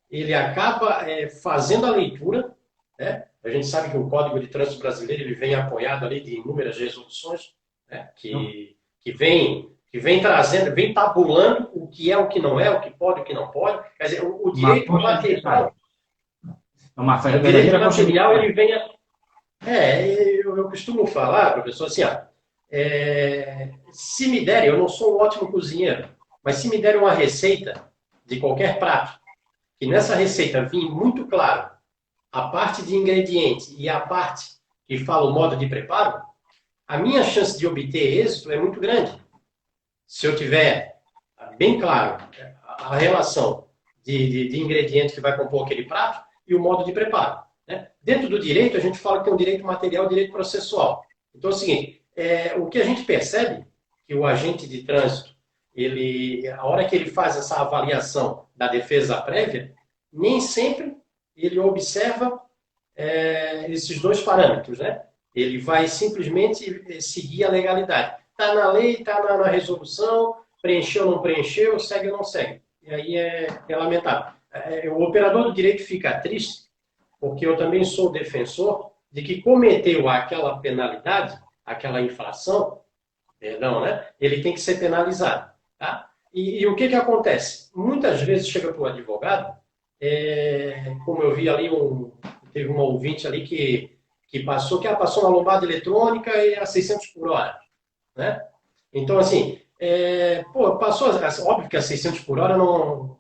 B: ele acaba fazendo a leitura, né? A gente sabe que o Código de Trânsito Brasileiro ele vem apoiado ali de inúmeras resoluções, né? que vem trazendo, vem tabulando o que é, o que não é, o que pode, o que não pode. Quer dizer, o direito material, o direito material ele vem eu costumo falar, professor, assim, se me derem, eu não sou um ótimo cozinheiro, mas se me derem uma receita de qualquer prato, que nessa receita vim muito claro a parte de ingrediente e a parte que fala o modo de preparo, a minha chance de obter êxito é muito grande. Se eu tiver bem claro a relação de ingrediente que vai compor aquele prato e o modo de preparo. Né? Dentro do direito, a gente fala que tem um direito material e um direito processual. Então é o seguinte, o que a gente percebe que o agente de trânsito, a hora que ele faz essa avaliação da defesa prévia, nem sempre ele observa esses dois parâmetros, né? Ele vai simplesmente seguir a legalidade. Está na lei, está na resolução, preencheu ou não preencheu, segue ou não segue. E aí é lamentável. O operador do direito fica triste, porque eu também sou defensor de que cometeu aquela penalidade, aquela infração, perdão, né? Ele tem que ser penalizado. Tá? E o que acontece? Muitas vezes chega para o advogado, como eu vi ali, teve uma ouvinte ali que passou uma lombada eletrônica e a 600 por hora. Né? Então, assim, passou, óbvio que a 600 por hora não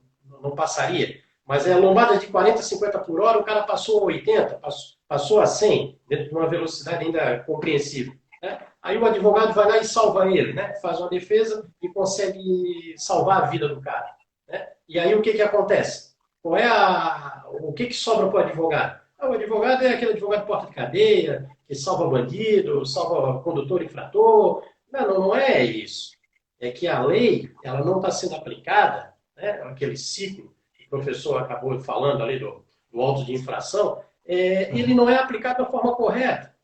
B: passaria, mas a lombada de 40, 50 por hora, o cara passou a 80, passou a 100, dentro de uma velocidade ainda compreensível. Né? Aí o advogado vai lá e salva ele, né? Faz uma defesa e consegue salvar a vida do cara. Né? E aí o que acontece? O que sobra para o advogado? O advogado é aquele advogado de porta de cadeia, que salva bandido, salva condutor infrator, Não é isso. É que a lei ela não está sendo aplicada, né? Aquele ciclo que o professor acabou falando ali do auto de infração, ele não é aplicado da forma correta.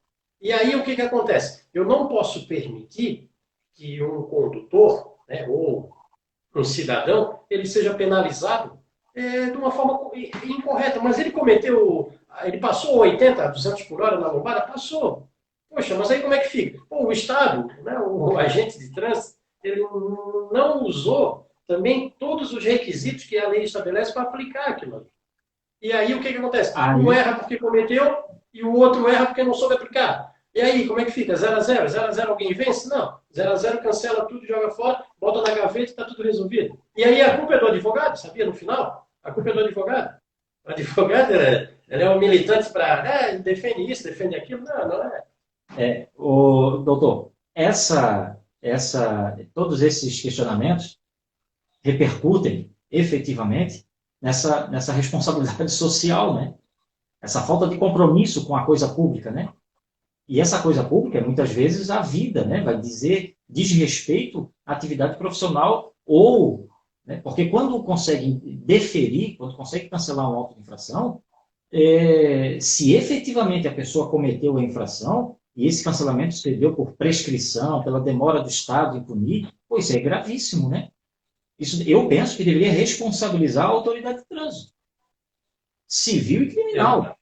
B: E aí o que acontece? Eu não posso permitir que um condutor, né, ou um cidadão, ele seja penalizado de uma forma incorreta. Mas ele passou 80, 200 por hora na lombada? Passou. Poxa, mas aí como é que fica? Pô, o Estado, né, o agente de trânsito, ele não usou também todos os requisitos que a lei estabelece para aplicar aquilo ali. E aí o que acontece? Um
A: Aí,
B: erra porque cometeu e o outro erra porque não soube aplicar. E aí, como é que fica? 0-0? 0-0 alguém vence? Não. 0-0 cancela tudo, joga fora, bota na gaveta e está tudo resolvido. E aí a culpa é do advogado, sabia? No final, a culpa é do advogado. O advogado ele é um militante para defende isso, defende aquilo. Não é.
A: doutor, todos esses questionamentos repercutem efetivamente nessa responsabilidade social, né? Essa falta de compromisso com a coisa pública, né? E essa coisa pública é muitas vezes a vida, né? Vai dizer desrespeito à atividade profissional ou, né? Porque quando consegue deferir, quando consegue cancelar um auto de infração, se efetivamente a pessoa cometeu a infração e esse cancelamento se deu por prescrição, pela demora do Estado em punir, pois isso é gravíssimo, né? Isso, eu penso que deveria responsabilizar a autoridade de trânsito, civil e criminal.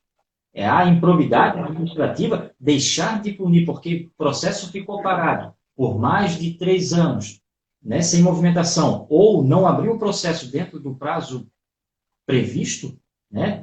A: É a improbidade administrativa deixar de punir, porque o processo ficou parado por mais de 3 anos, né, sem movimentação, ou não abriu o processo dentro do prazo previsto, né,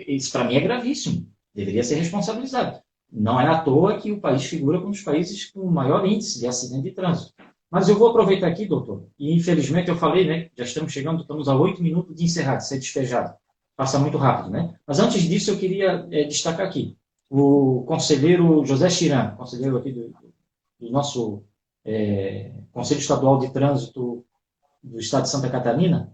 A: isso para mim é gravíssimo, deveria ser responsabilizado. Não é à toa que o país figura como um dos países com o maior índice de acidente de trânsito. Mas eu vou aproveitar aqui, doutor, e infelizmente eu falei, né, já estamos a 8 minutos de encerrar, de ser despejado. Passa muito rápido, né? Mas antes disso, eu queria destacar aqui o conselheiro José Chiran, conselheiro aqui do nosso Conselho Estadual de Trânsito do Estado de Santa Catarina,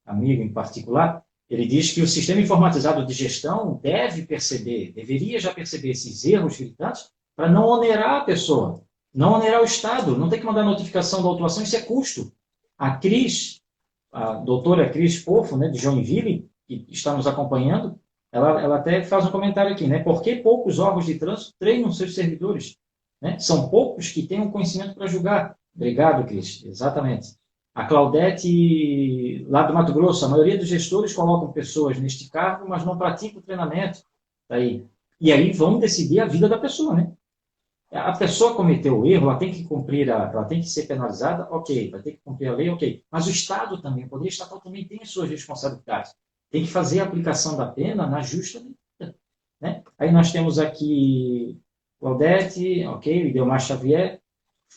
A: amigo em particular, ele diz que o sistema informatizado de gestão deveria já perceber esses erros gritantes para não onerar a pessoa, não onerar o Estado, não ter que mandar notificação da autuação, isso é custo. A Cris, a doutora Cris Pofo, né, de Joinville, que está nos acompanhando, ela até faz um comentário aqui, né? Por que poucos órgãos de trânsito treinam seus servidores? Né? São poucos que têm um conhecimento para julgar. Obrigado, Cris. Exatamente. A Claudete, lá do Mato Grosso, a maioria dos gestores colocam pessoas neste cargo, mas não praticam o treinamento. Tá aí. E aí vão decidir a vida da pessoa, né? A pessoa cometeu o erro, ela tem que ela tem que ser penalizada, ok, vai ter que cumprir a lei, ok. Mas o Estado também, o Poder Estatal também tem as suas responsabilidades. Tem que fazer a aplicação da pena na justa medida, né? Aí nós temos aqui Claudete, ok, Ideomar Xavier,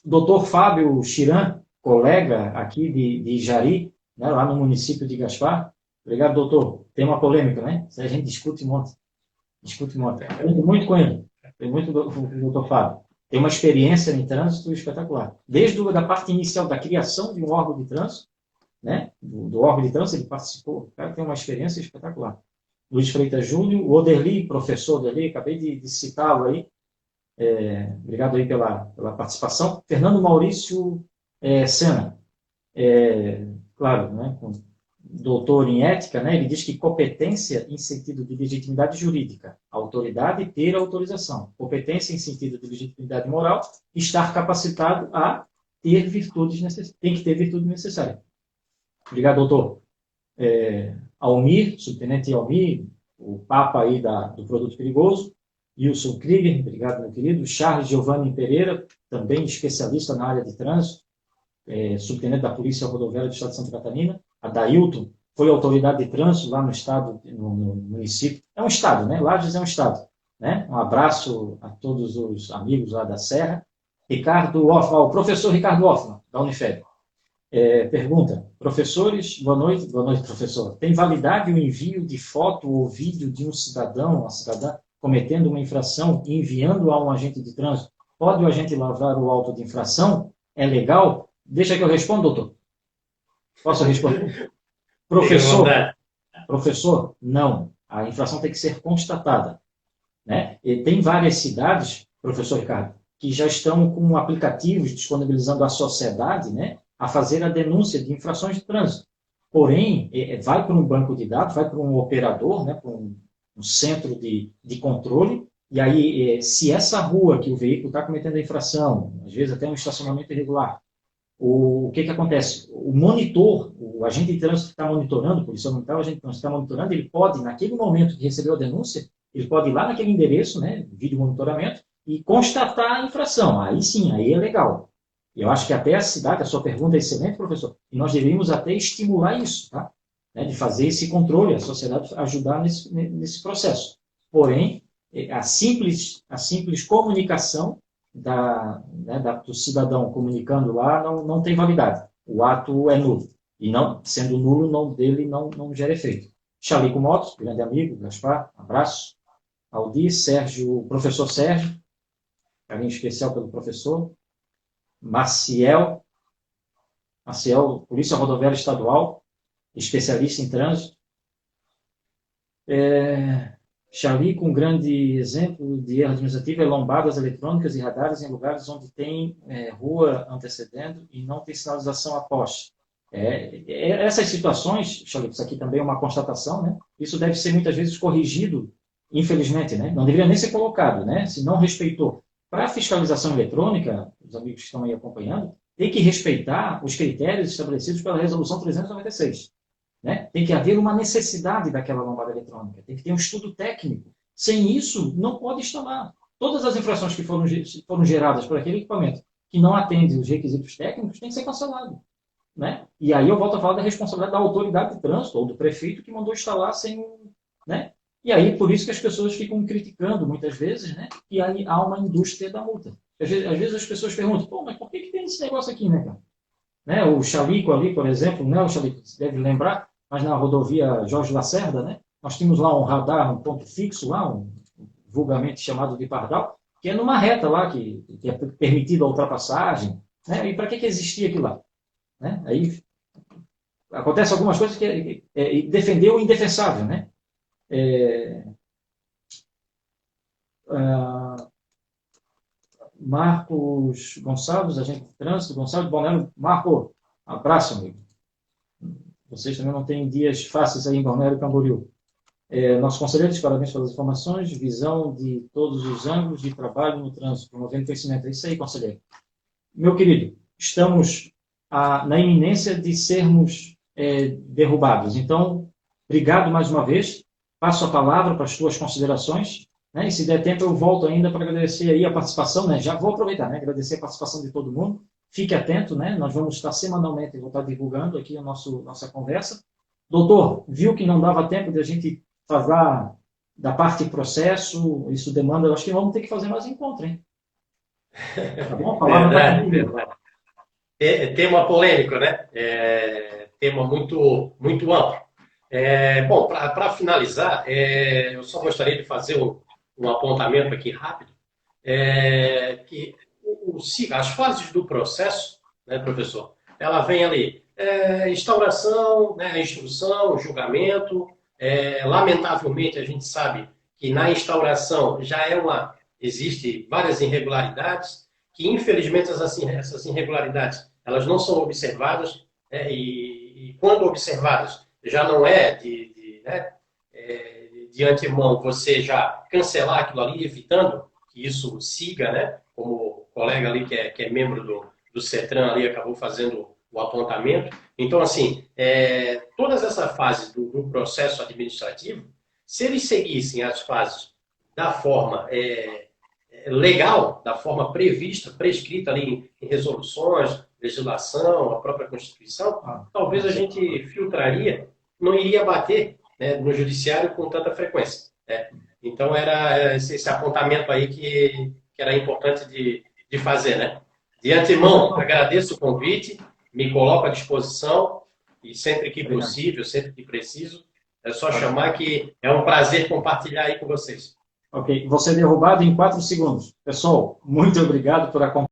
A: doutor Fábio Chiran, colega aqui de Jari, né, lá no município de Gaspar. Obrigado, doutor. Tem uma polêmica, né? Isso a gente discute um monte. Discute um monte. Aprendo muito com ele. Tem muito com o doutor Fábio. Tem uma experiência em trânsito espetacular. Desde a parte inicial da criação de um órgão de trânsito, né? Do órgão de trânsito, ele participou. O cara tem uma experiência espetacular. Luiz Freitas Júnior, o Oderli, professor Oderli, acabei de citá-lo aí. Obrigado aí pela participação. Fernando Maurício Sena, claro, né, doutor em ética, né, ele diz que competência em sentido de legitimidade jurídica, autoridade ter autorização. Competência em sentido de legitimidade moral, estar capacitado a ter virtudes necessárias. Tem que ter virtude necessária. Obrigado, doutor. Almir, subtenente Almir, o papa aí do produto perigoso. Wilson Krieger, obrigado, meu querido. Charles Giovanni Pereira, também especialista na área de trânsito, subtenente da Polícia Rodoviária do Estado de Santa Catarina. Adailton foi autoridade de trânsito lá no estado, no município. É um estado, né? Lages é um estado. Né? Um abraço a todos os amigos lá da Serra. Ricardo Hoffman, o professor Ricardo Hoffman, da Unifeb. Pergunta, professores, boa noite, professor. Tem validade o envio de foto ou vídeo de um cidadão, uma cidadã, cometendo uma infração e enviando a um agente de trânsito? Pode o agente lavrar o auto de infração? É legal? Deixa que eu respondo, doutor. Posso responder? Professor, não. A infração tem que ser constatada. Né? E tem várias cidades, professor Ricardo, que já estão com aplicativos disponibilizando à sociedade, né, a fazer a denúncia de infrações de trânsito. Porém, vai para um banco de dados, vai para um operador, né, para um centro de controle, e aí, se essa rua que o veículo está cometendo a infração, às vezes até um estacionamento irregular, o que acontece? O monitor, o agente de trânsito que está monitorando, por isso o agente de trânsito está monitorando, ele pode, naquele momento que recebeu a denúncia, ele pode ir lá naquele endereço, né, vídeo monitoramento, e constatar a infração. Aí sim, aí é legal. Eu acho que até a cidade, a sua pergunta é excelente, professor, e nós deveríamos até estimular isso, tá? Né, de fazer esse controle, a sociedade ajudar nesse processo. Porém, a simples comunicação do cidadão comunicando lá não tem validade. O ato é nulo. E não, sendo nulo, não gera efeito. Chalico Motos, grande amigo, Gaspar, abraço. Aldir, Sérgio, professor Sérgio, carinho especial pelo professor. Maciel, Polícia Rodoviária Estadual, especialista em trânsito. Chalico, um grande exemplo de erro administrativo é lombadas eletrônicas e radares em lugares onde tem rua antecedendo e não tem sinalização a poste. Essas situações, Chalico, isso aqui também é uma constatação, né? Isso deve ser muitas vezes corrigido, infelizmente, né? Não deveria nem ser colocado, né? Se não respeitou. Para a fiscalização eletrônica, os amigos que estão aí acompanhando, tem que respeitar os critérios estabelecidos pela Resolução 396. Né? Tem que haver uma necessidade daquela lombada eletrônica, tem que ter um estudo técnico. Sem isso, não pode instalar. Todas as infrações que foram geradas por aquele equipamento que não atende os requisitos técnicos tem que ser cancelado. Né? E aí eu volto a falar da responsabilidade da autoridade de trânsito ou do prefeito que mandou instalar sem... Né? E aí, por isso que as pessoas ficam criticando muitas vezes, né? E aí há uma indústria da multa. Às vezes as pessoas perguntam, pô, mas por que tem esse negócio aqui, né, cara? Né? O Chalico ali, por exemplo, né? O Chalico, você deve lembrar, mas na rodovia Jorge Lacerda, né? Nós tínhamos lá um radar, um ponto fixo lá, vulgarmente chamado de pardal, que é numa reta lá, que é permitida a ultrapassagem, né? E para que existia aquilo lá? Né? Aí acontece algumas coisas que defender o indefensável, né? Marcos Gonçalves, agente de trânsito, Gonçalves Balneário. Marco, abraço, amigo. Vocês também não têm dias fáceis aí em Balneário Camboriú. Nossos conselheiros, parabéns pelas informações, visão de todos os ângulos de trabalho no trânsito, promovendo conhecimento. É isso aí, conselheiro. Meu querido, estamos na iminência de sermos derrubados. Então, obrigado mais uma vez. Passo a palavra para as tuas considerações. Né? E se der tempo, eu volto ainda para agradecer aí a participação. Né? Já vou aproveitar, né? Agradecer a participação de todo mundo. Fique atento, né? Nós vamos estar semanalmente, vou estar divulgando aqui a nossa conversa. Doutor, viu que não dava tempo de a gente falar da parte de processo, isso demanda, eu acho que vamos ter que fazer mais encontro, hein? Tá bom?
B: Verdade. Tema polêmico, né? Tema muito, muito amplo. Bom, para finalizar, eu só gostaria de fazer um apontamento aqui rápido, que as fases do processo, né, professor, ela vem ali, instauração, né, instrução, julgamento. Lamentavelmente, a gente sabe que na instauração existe várias irregularidades, que infelizmente essas irregularidades elas não são observadas, né, e quando observadas, já não é de antemão você já cancelar aquilo ali, evitando que isso siga, né, como o colega ali que é membro do CETRAN ali acabou fazendo o apontamento. Então, assim, todas essas fases do processo administrativo, se eles seguissem as fases da forma legal, da forma prevista, prescrita ali em resoluções, legislação, a própria Constituição, talvez a gente filtraria, não iria bater, né, no judiciário com tanta frequência. Né? Então, era esse apontamento aí que era importante de fazer. Né? De antemão, agradeço o convite, me coloco à disposição e sempre que possível, sempre que preciso, é só chamar que é um prazer compartilhar aí com vocês.
A: Ok, você derrubado em 4 segundos. Pessoal, muito obrigado por acompanhar.